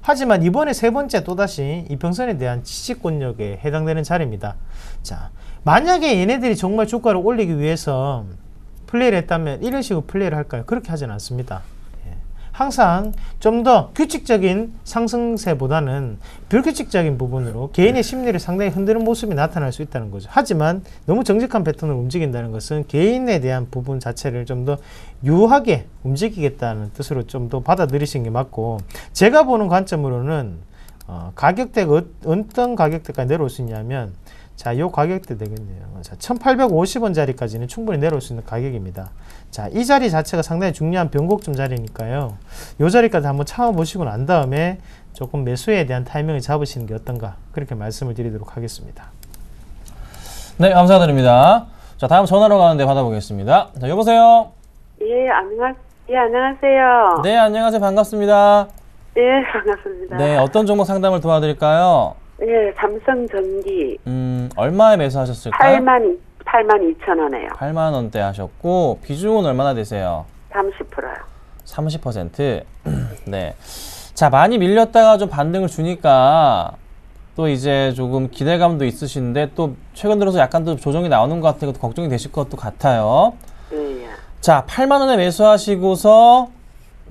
B: 하지만 이번에 세 번째 또다시 이평선에 대한 지지권역에 해당되는 자리입니다. 자, 만약에 얘네들이 정말 주가를 올리기 위해서 플레이를 했다면 이런 식으로 플레이를 할까요? 그렇게 하진 않습니다. 항상 좀 더 규칙적인 상승세보다는 불규칙적인 부분으로 개인의 심리를 상당히 흔드는 모습이 나타날 수 있다는 거죠. 하지만 너무 정직한 패턴으로 움직인다는 것은 개인에 대한 부분 자체를 좀 더 유하게 움직이겠다는 뜻으로 좀 더 받아들이시는 게 맞고, 제가 보는 관점으로는 가격대가 어떤 가격대까지 내려올 수 있냐면, 자, 요 가격대 되겠네요. 자, 1850원짜리까지는 충분히 내려올 수 있는 가격입니다. 자, 이 자리 자체가 상당히 중요한 변곡점 자리니까요. 요 자리까지 한번 참아보시고 난 다음에 조금 매수에 대한 타이밍을 잡으시는 게 어떤가, 그렇게 말씀을 드리도록 하겠습니다.
C: 네, 감사드립니다. 자, 다음 전화로 가는데 받아보겠습니다. 자, 여보세요?
D: 예, 안녕하세요.
C: 네, 안녕하세요. 반갑습니다.
D: 예, 반갑습니다.
C: 네, 어떤 종목 상담을 도와드릴까요?
D: 예, 삼성전기
C: 얼마에 매수하셨을까요?
D: 82,000원에요.
C: 8만 원대 하셨고, 비중은 얼마나 되세요?
D: 30%요.
C: 30%. 네. 자, 많이 밀렸다가 좀 반등을 주니까 또 이제 조금 기대감도 있으신데, 또 최근 들어서 약간 또 조정이 나오는 것 같아서 걱정이 되실 것도 같아요.
D: 예, 예.
C: 자, 8만 원에 매수하시고서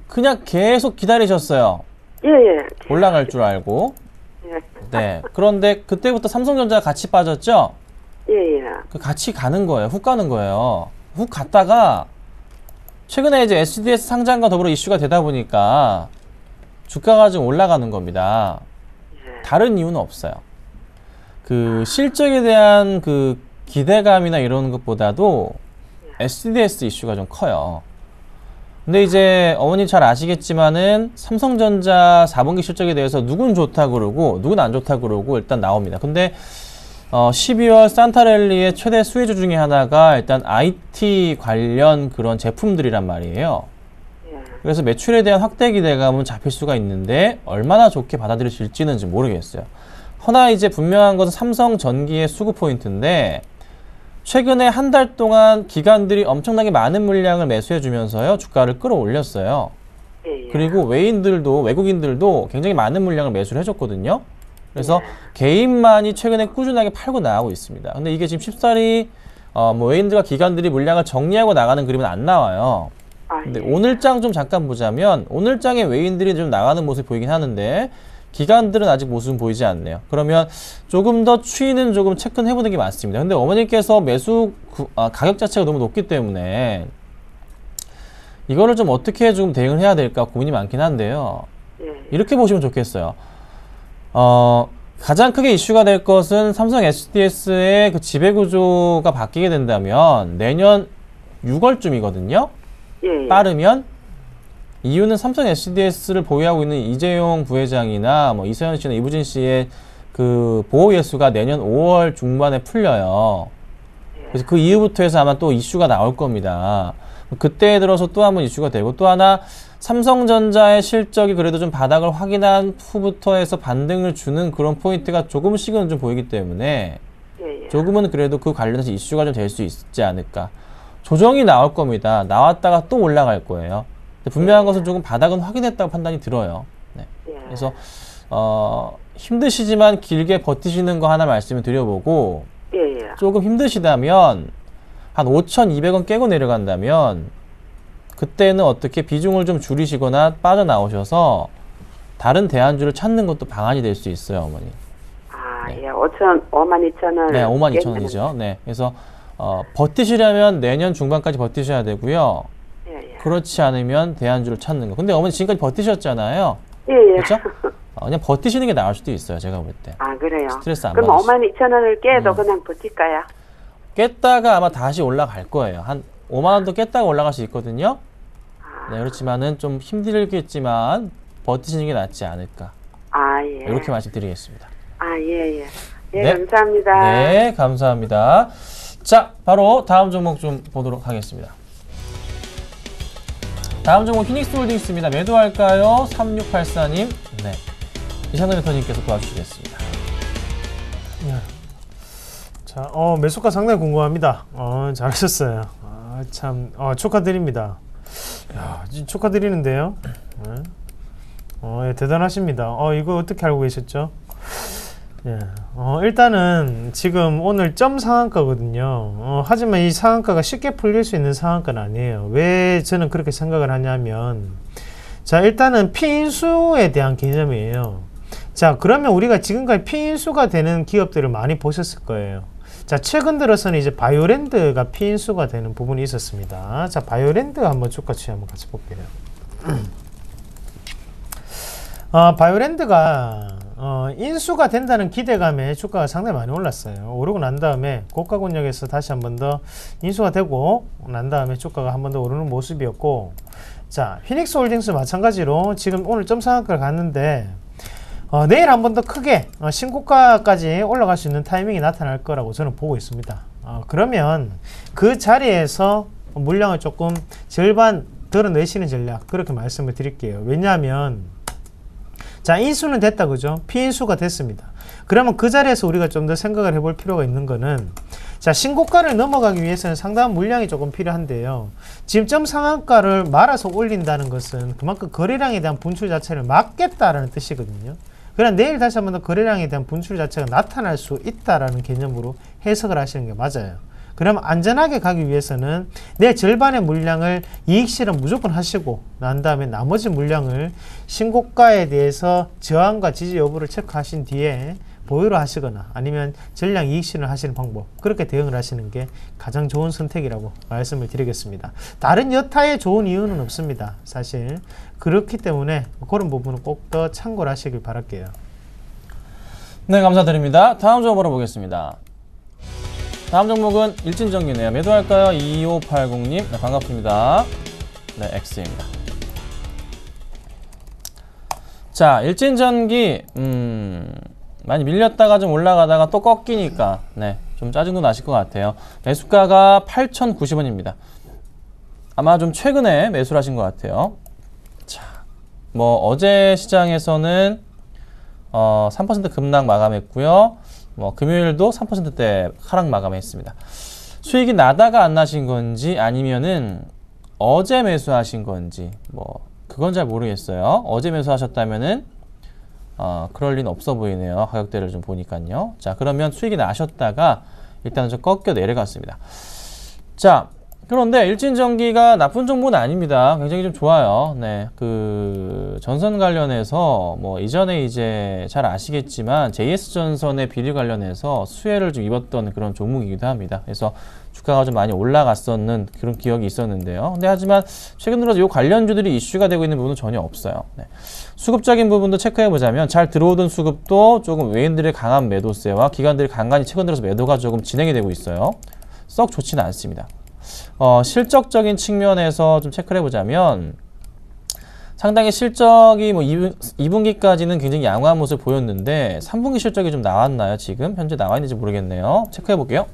C: 그냥 계속 기다리셨어요.
D: 예, 예.
C: 올라갈 줄 알고.
D: 예.
C: 네. 그런데 그때부터 삼성전자가 같이 빠졌죠?
D: 예, 예.
C: 그 같이 가는 거예요. 훅 가는 거예요. 훅 갔다가 최근에 이제 SDS 상장과 더불어 이슈가 되다 보니까 주가가 좀 올라가는 겁니다. 다른 이유는 없어요. 그 실적에 대한 그 기대감이나 이런 것보다도 SDS 이슈가 좀 커요. 근데 이제 어머니 잘 아시겠지만은 삼성전자 4분기 실적에 대해서 누군 좋다 그러고 누군 안 좋다 그러고 일단 나옵니다. 근데 12월 산타랠리의 최대 수혜주 중에 하나가 일단 IT 관련 그런 제품들이란 말이에요. 그래서 매출에 대한 확대 기대감은 잡힐 수가 있는데 얼마나 좋게 받아들여질지는 모르겠어요. 허나 이제 분명한 것은 삼성전기의 수급 포인트인데, 최근에 한 달 동안 기관들이 엄청나게 많은 물량을 매수해 주면서요, 주가를 끌어올렸어요. 그리고 외국인들도 굉장히 많은 물량을 매수를 해줬거든요. 그래서 개인만이 최근에 꾸준하게 팔고 나가고 있습니다. 근데 이게 지금 쉽사리 외인들과 기관들이 물량을 정리하고 나가는 그림은 안 나와요. 근데 오늘장 좀 잠깐 보자면, 오늘장에 외인들이 좀 나가는 모습이 보이긴 하는데 기관들은 아직 모습은 보이지 않네요. 그러면 조금 더 추이는 조금 체크는 해보는 게 맞습니다. 근데 어머니께서 매수 가격 자체가 너무 높기 때문에 이거를 좀 어떻게 좀 대응을 해야 될까 고민이 많긴 한데요. 이렇게 보시면 좋겠어요. 가장 크게 이슈가 될 것은 삼성 SDS의 그 지배구조가 바뀌게 된다면 내년 6월쯤이거든요. 빠르면. 이유는 삼성 SDS를 보유하고 있는 이재용 부회장이나 뭐 이세현 씨나 이부진 씨의 그 보호 예수가 내년 5월 중반에 풀려요. 그래서 그 이후부터 해서 아마 또 이슈가 나올 겁니다. 그때 들어서 또 한번 이슈가 되고, 또 하나 삼성전자의 실적이 그래도 좀 바닥을 확인한 후부터 해서 반등을 주는 그런 포인트가 조금씩은 좀 보이기 때문에 조금은 그래도 그 관련해서 이슈가 좀 될 수 있지 않을까. 조정이 나올 겁니다. 나왔다가 또 올라갈 거예요. 분명한 것은 조금 바닥은 확인했다고 판단이 들어요. 네. 그래서 힘드시지만 길게 버티시는 거 하나 말씀을 드려보고, 조금 힘드시다면 한 5,200원 깨고 내려간다면 그때는 어떻게 비중을 좀 줄이시거나 빠져나오셔서 다른 대안주를 찾는 것도 방안이 될 수 있어요, 어머니.
D: 예, 52,000원.
C: 네, 52,000원이죠. 네, 그래서 버티시려면 내년 중반까지 버티셔야 되고요. 그렇지 않으면 대안주를 찾는 거. 근데 어머니 지금까지 버티셨잖아요. 그렇죠? 그냥 버티시는 게 나을 수도 있어요, 제가 볼 때.
D: 그래요?
C: 스트레스 안
D: 그럼
C: 받으시죠.
D: 52,000원을 깨도 그냥 버틸까요?
C: 깼다가 아마 다시 올라갈 거예요. 한 5만 원도 깼다가 올라갈 수 있거든요. 네, 그렇지만은 좀 힘들겠지만 버티시는 게 낫지 않을까. 이렇게 말씀드리겠습니다.
D: 예,
C: 네.
D: 감사합니다.
C: 네, 감사합니다. 자, 바로 다음 종목 좀 보도록 하겠습니다. 다음 종목 히닉스홀딩스입니다. 매도할까요? 3684님. 네. 이상근 대표님께서 도와주시겠습니다.
B: 자, 매수가 상당히 궁금합니다. 잘하셨어요. 참, 축하드립니다. 야, 축하드리는데요. 예, 대단하십니다. 이거 어떻게 알고 계셨죠? 예, 일단은 지금 오늘 점 상한가거든요. 하지만 이 상한가가 쉽게 풀릴 수 있는 상한가는 아니에요. 왜 저는 그렇게 생각을 하냐면, 자, 일단은 피인수에 대한 개념이에요. 자, 그러면 우리가 지금까지 피인수가 되는 기업들을 많이 보셨을 거예요. 자, 최근 들어서는 이제 바이오랜드가 피인수가 되는 부분이 있었습니다. 자, 바이오랜드 한번 주가 추이 한번 같이 볼게요. 바이오랜드가 인수가 된다는 기대감에 주가가 상당히 많이 올랐어요. 오르고 난 다음에 고가 권역에서 다시 한 번 더 인수가 되고 난 다음에 주가가 한 번 더 오르는 모습이었고, 자, 피닉스홀딩스 마찬가지로 지금 오늘 점상한가를 갔는데 내일 한 번 더 크게 신고가까지 올라갈 수 있는 타이밍이 나타날 거라고 저는 보고 있습니다. 그러면 그 자리에서 물량을 조금 절반 덜어내시는 전략, 그렇게 말씀을 드릴게요. 왜냐하면 자, 인수는 됐다, 그죠? 피인수가 됐습니다. 그러면 그 자리에서 우리가 좀 더 생각을 해볼 필요가 있는 거는, 자, 신고가를 넘어가기 위해서는 상당한 물량이 조금 필요한데요. 지금 점상한가를 말아서 올린다는 것은 그만큼 거래량에 대한 분출 자체를 막겠다라는 뜻이거든요. 그러나 내일 다시 한 번 더 거래량에 대한 분출 자체가 나타날 수 있다라는 개념으로 해석을 하시는 게 맞아요. 그러면 안전하게 가기 위해서는 내 절반의 물량을 이익 실현 무조건 하시고 난 다음에 나머지 물량을 신고가에 대해서 저항과 지지 여부를 체크하신 뒤에 보유를 하시거나 아니면 전량 이익 실현을 하시는 방법, 그렇게 대응을 하시는 게 가장 좋은 선택이라고 말씀을 드리겠습니다. 다른 여타의 좋은 이유는 없습니다, 사실. 그렇기 때문에 그런 부분은 꼭 더 참고를 하시길 바랄게요.
C: 네, 감사드립니다. 다음 종목으로 보겠습니다. 다음 종목은 일진전기네요. 매도할까요? 2580님. 네, 반갑습니다. 네, X입니다. 자, 일진전기 많이 밀렸다가 좀 올라가다가 또 꺾이니까 네, 좀 짜증도 나실 것 같아요. 매수가가 8,090원입니다. 아마 좀 최근에 매수를 하신 것 같아요. 자, 뭐 어제 시장에서는 3% 급락 마감했고요. 뭐 금요일도 3%대 하락 마감했습니다. 수익이 나다가 안 나신 건지 아니면은 어제 매수하신 건지 뭐 그건 잘 모르겠어요. 어제 매수하셨다면은 그럴 리는 없어 보이네요. 가격대를 좀 보니까요. 자, 그러면 수익이 나셨다가 일단은 좀 꺾여 내려갔습니다. 자, 그런데 일진전기가 나쁜 종목은 아닙니다. 굉장히 좀 좋아요. 네, 그 전선 관련해서 뭐 이전에 이제 잘 아시겠지만 JS전선의 비리 관련해서 수혜를 좀 입었던 그런 종목이기도 합니다. 그래서 주가가 좀 많이 올라갔었는 그런 기억이 있었는데요. 근데 하지만 최근 들어서 이 관련주들이 이슈가 되고 있는 부분은 전혀 없어요. 네. 수급적인 부분도 체크해 보자면 잘 들어오던 수급도 조금 외인들의 강한 매도세와 기관들의 간간히 최근 들어서 매도가 조금 진행이 되고 있어요. 썩 좋지는 않습니다. 실적적인 측면에서 좀 체크를 해보자면 상당히 실적이 뭐 2분기까지는 굉장히 양호한 모습을 보였는데 3분기 실적이 좀 나왔나요? 지금 현재 나와 있는지 모르겠네요. 체크해 볼게요.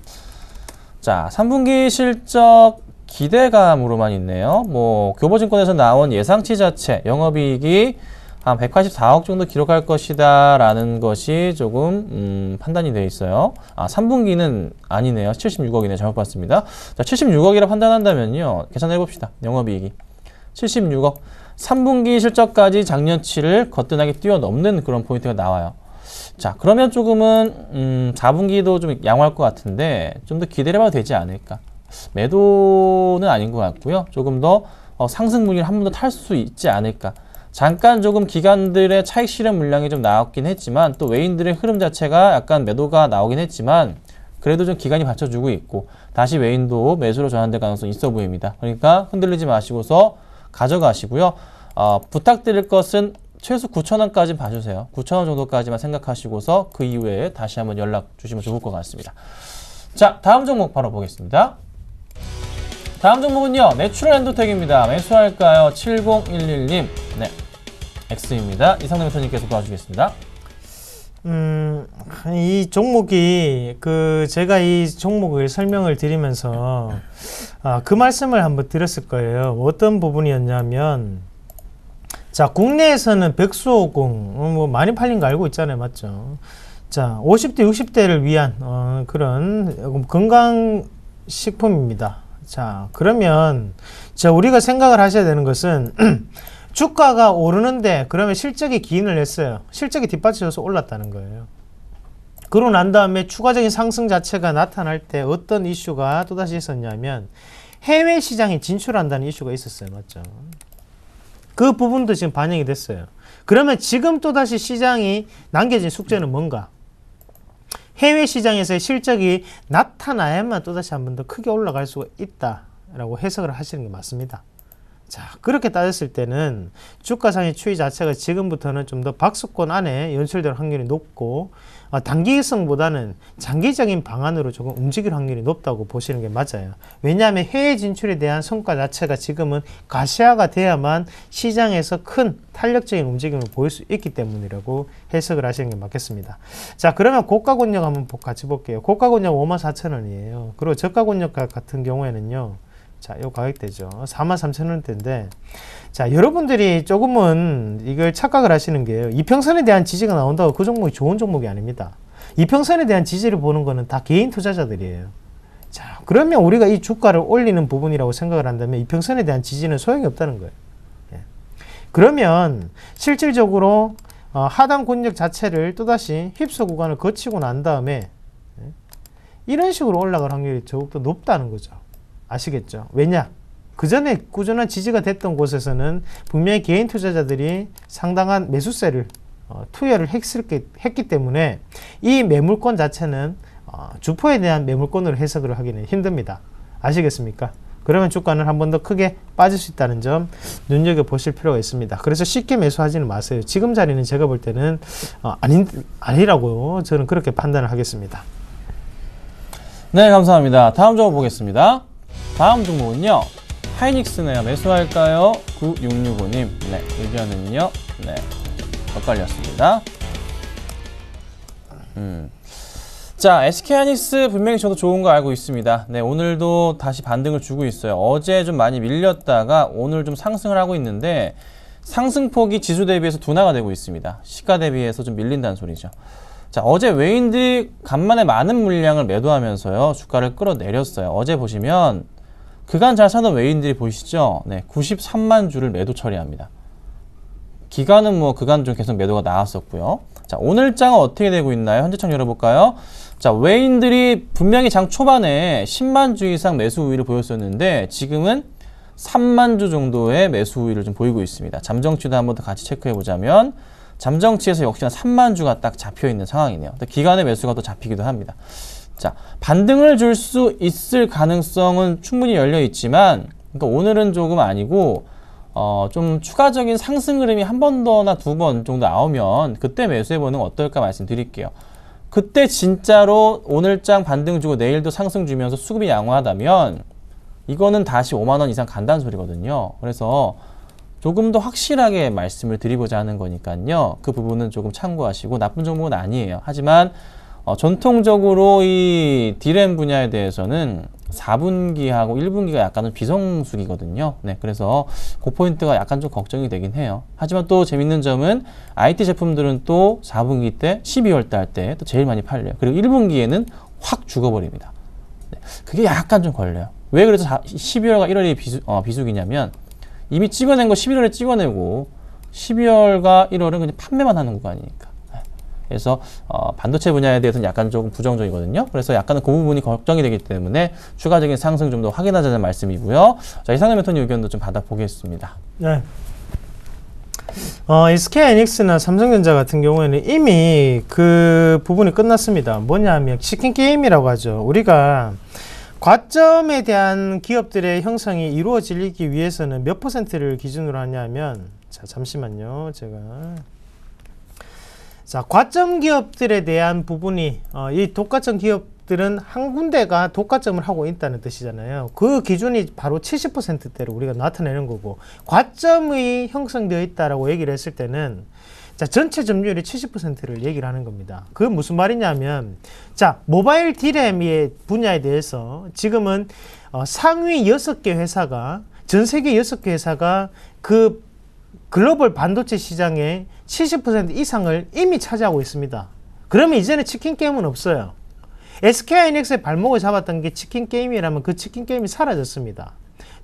C: 자, 3분기 실적 기대감으로만 있네요. 뭐 교보증권에서 나온 예상치 자체 영업이익이 한 184억 정도 기록할 것이다 라는 것이 조금 판단이 되어 있어요. 3분기는 아니네요. 76억이네요. 잘못 봤습니다. 자, 76억이라 판단한다면요, 계산해 봅시다. 영업이익이 76억, 3분기 실적까지 작년치를 거뜬하게 뛰어넘는 그런 포인트가 나와요. 자, 그러면 조금은 4분기도 좀 양호할 것 같은데 좀 더 기대를 해봐도 되지 않을까. 매도는 아닌 것 같고요. 조금 더 상승 물량을 한 번 더 탈 수 있지 않을까. 잠깐 조금 기관들의 차익 실현 물량이 좀 나왔긴 했지만 또 외인들의 흐름 자체가 약간 매도가 나오긴 했지만 그래도 좀 기관이 받쳐주고 있고 다시 외인도 매수로 전환될 가능성이 있어 보입니다. 그러니까 흔들리지 마시고서 가져가시고요. 부탁드릴 것은 최소 9,000원까지 봐주세요. 9,000원 정도까지만 생각하시고서 그 이후에 다시 한번 연락 주시면 좋을 것 같습니다. 자, 다음 종목 바로 보겠습니다. 다음 종목은요, 내추럴 엔도텍입니다. 매수할까요? 7011님. 네, X입니다. 이상남 대표님께서 도와주겠습니다.
B: 이 종목이 제가 이 종목을 설명을 드리면서 그 말씀을 한번 드렸을 거예요. 어떤 부분이었냐면, 자, 국내에서는 백수호공 뭐 많이 팔린 거 알고 있잖아요, 맞죠? 자, 50대 60대를 위한 그런 건강식품입니다. 자, 그러면 우리가 생각을 하셔야 되는 것은 주가가 오르는데 그러면 실적이 기인을 했어요. 실적이 뒷받쳐져서 올랐다는 거예요. 그러고 난 다음에 추가적인 상승 자체가 나타날 때 어떤 이슈가 또다시 있었냐면 해외 시장에 진출한다는 이슈가 있었어요. 맞죠? 그 부분도 지금 반영이 됐어요. 그러면 지금 또다시 시장이 남겨진 숙제는 뭔가? 해외 시장에서의 실적이 나타나야만 또다시 한 번 더 크게 올라갈 수가 있다라고 해석을 하시는 게 맞습니다. 자, 그렇게 따졌을 때는 주가상의 추이 자체가 지금부터는 좀 더 박스권 안에 연출될 확률이 높고 단기성보다는 장기적인 방안으로 조금 움직일 확률이 높다고 보시는 게 맞아요. 왜냐하면 해외 진출에 대한 성과 자체가 지금은 가시화가 돼야만 시장에서 큰 탄력적인 움직임을 보일 수 있기 때문이라고 해석을 하시는 게 맞겠습니다. 자, 그러면 고가권역 한번 같이 볼게요. 고가권역 54,000원이에요. 그리고 저가권역 같은 경우에는요. 자, 요 가격대죠. 43,000원대인데, 자, 여러분들이 조금은 이걸 착각을 하시는 게요. 이평선에 대한 지지가 나온다고 그 종목이 좋은 종목이 아닙니다. 이평선에 대한 지지를 보는 거는 다 개인 투자자들이에요. 자, 그러면 우리가 이 주가를 올리는 부분이라고 생각을 한다면 이평선에 대한 지지는 소용이 없다는 거예요. 예. 그러면 실질적으로 하단 권역 자체를 또다시 휩쓸 구간을 거치고 난 다음에 이런 식으로 올라갈 확률이 더욱더 높다는 거죠. 아시겠죠? 왜냐? 그 전에 꾸준한 지지가 됐던 곳에서는 분명히 개인 투자자들이 상당한 매수세를 투여를 했기 때문에 이 매물권 자체는 주포에 대한 매물권으로 해석을 하기는 힘듭니다. 아시겠습니까? 그러면 주가는 한 번 더 크게 빠질 수 있다는 점 눈여겨보실 필요가 있습니다. 그래서 쉽게 매수하지는 마세요. 지금 자리는 제가 볼 때는 아니라고요. 저는 그렇게 판단을 하겠습니다.
C: 네, 감사합니다. 다음 종목 보겠습니다. 다음 종목은요. 하이닉스네요. 매수할까요? 9665님. 네, 의견은요. 네, 엇갈렸습니다. 자, SK하이닉스 분명히 저도 좋은 거 알고 있습니다. 네, 오늘도 다시 반등을 주고 있어요. 어제 좀 많이 밀렸다가 오늘 좀 상승을 하고 있는데 상승폭이 지수 대비해서 둔화가 되고 있습니다. 시가 대비해서 좀 밀린다는 소리죠. 자, 어제 외인들이 간만에 많은 물량을 매도하면서요. 주가를 끌어내렸어요. 어제 보시면 그간 잘 사던 외인들이 보이시죠? 네, 93만 주를 매도 처리합니다. 기간은 뭐 그간 좀 계속 매도가 나왔었고요. 자, 오늘 장은 어떻게 되고 있나요? 현재청 열어볼까요? 자, 외인들이 분명히 장 초반에 10만 주 이상 매수 우위를 보였었는데 지금은 3만 주 정도의 매수 우위를 좀 보이고 있습니다. 잠정치도 한번 더 같이 체크해 보자면 잠정치에서 역시나 3만 주가 딱 잡혀 있는 상황이네요. 기간의 매수가 또 잡히기도 합니다. 자, 반등을 줄 수 있을 가능성은 충분히 열려 있지만, 그러니까 오늘은 조금 아니고, 좀 추가적인 상승 흐름이 한 번 더나 두 번 정도 나오면 그때 매수해보는 건 어떨까 말씀드릴게요. 그때 진짜로 오늘장 반등 주고 내일도 상승 주면서 수급이 양호하다면 이거는 다시 5만 원 이상 간다는 소리거든요. 그래서 조금 더 확실하게 말씀을 드리고자 하는 거니까요. 그 부분은 조금 참고하시고 나쁜 종목은 아니에요. 하지만 전통적으로 이 D램 분야에 대해서는 4분기하고 1분기가 약간은 비성수기거든요. 네, 그래서 그 포인트가 약간 좀 걱정이 되긴 해요. 하지만 또 재밌는 점은 IT 제품들은 또 4분기 때 12월 달 때 또 제일 많이 팔려요. 그리고 1분기에는 확 죽어버립니다. 네, 그게 약간 좀 걸려요. 왜 그래서 12월과 1월이 비수기냐면 이미 찍어낸 거 11월에 찍어내고 12월과 1월은 그냥 판매만 하는 구간이니까. 그래서 반도체 분야에 대해서는 약간 조금 부정적이거든요. 그래서 약간은 그 부분이 걱정이 되기 때문에 추가적인 상승 좀 더 확인하자는 말씀이고요. 자, 이상남 멘토님 의견도 좀 받아보겠습니다.
B: 네. SK하이닉스나 삼성전자 같은 경우에는 이미 그 부분이 끝났습니다. 뭐냐면 치킨 게임이라고 하죠. 우리가 과점에 대한 기업들의 형성이 이루어지기 위해서는 몇 퍼센트를 기준으로 하냐면, 자, 잠시만요. 자, 과점 기업들에 대한 부분이 이 독과점 기업들은 한 군데가 독과점을 하고 있다는 뜻이잖아요. 그 기준이 바로 70%대로 우리가 나타내는 거고, 과점이 형성되어 있다라고 얘기를 했을 때는 자, 전체 점유율의 70%를 얘기를 하는 겁니다. 그게 무슨 말이냐면, 자, 모바일 D램의 분야에 대해서 지금은 상위 6개 회사가, 전 세계 6개 회사가 그 글로벌 반도체 시장의 70% 이상을 이미 차지하고 있습니다. 그러면 이제는 치킨 게임은 없어요. SK하이닉스의 발목을 잡았던 게 치킨 게임이라면 그 치킨 게임이 사라졌습니다.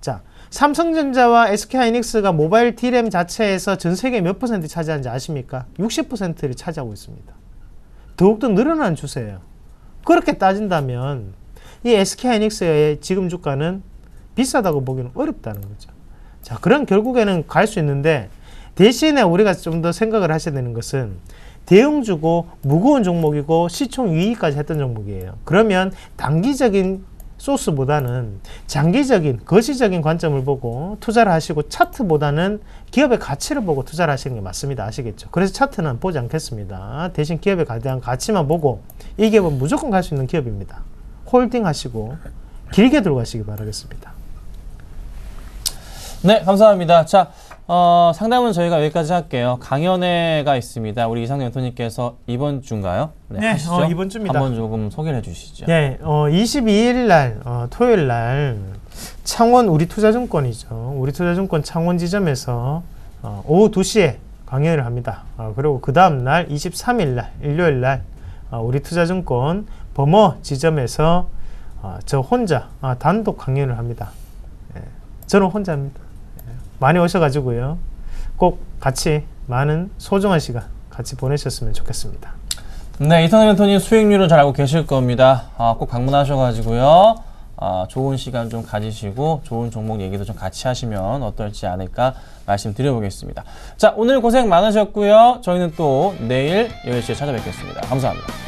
B: 자, 삼성전자와 SK하이닉스가 모바일 D램 자체에서 전 세계 몇 퍼센트 차지하는지 아십니까? 60%를 차지하고 있습니다. 더욱더 늘어난 추세예요. 그렇게 따진다면 이 SK하이닉스의 지금 주가는 비싸다고 보기는 어렵다는 거죠. 자, 그런 결국에는 갈 수 있는데 대신에 우리가 좀 더 생각을 하셔야 되는 것은 대형주고 무거운 종목이고 시총 위기까지 했던 종목이에요. 그러면 단기적인 소스보다는 장기적인 거시적인 관점을 보고 투자를 하시고 차트보다는 기업의 가치를 보고 투자를 하시는 게 맞습니다. 아시겠죠? 그래서 차트는 보지 않겠습니다. 대신 기업에 대한 가치만 보고 이 기업은 무조건 갈 수 있는 기업입니다. 홀딩 하시고 길게 들고 가시기 바라겠습니다.
C: 네, 감사합니다. 자, 상담은 저희가 여기까지 할게요. 강연회가 있습니다. 우리 이상현 멘토님께서 이번 주인가요? 네, 하시죠?
B: 이번 주입니다.
C: 한번 조금 소개를 해주시죠.
B: 네, 22일 날, 토요일 날 창원 우리투자증권이죠. 우리투자증권 창원 지점에서 오후 2시에 강연을 합니다. 그리고 그 다음 날 23일 날, 일요일 날 우리투자증권 범어 지점에서 저 혼자 단독 강연을 합니다. 저는 혼자입니다. 많이 오셔가지고요. 꼭 같이 많은 소중한 시간 같이 보내셨으면 좋겠습니다.
C: 네, 이상현 멘토님 수익률은 잘 알고 계실 겁니다. 꼭 방문하셔가지고요. 좋은 시간 좀 가지시고 좋은 종목 얘기도 좀 같이 하시면 어떨지 않을까 말씀드려보겠습니다. 자, 오늘 고생 많으셨고요. 저희는 또 내일 10시에 찾아뵙겠습니다. 감사합니다.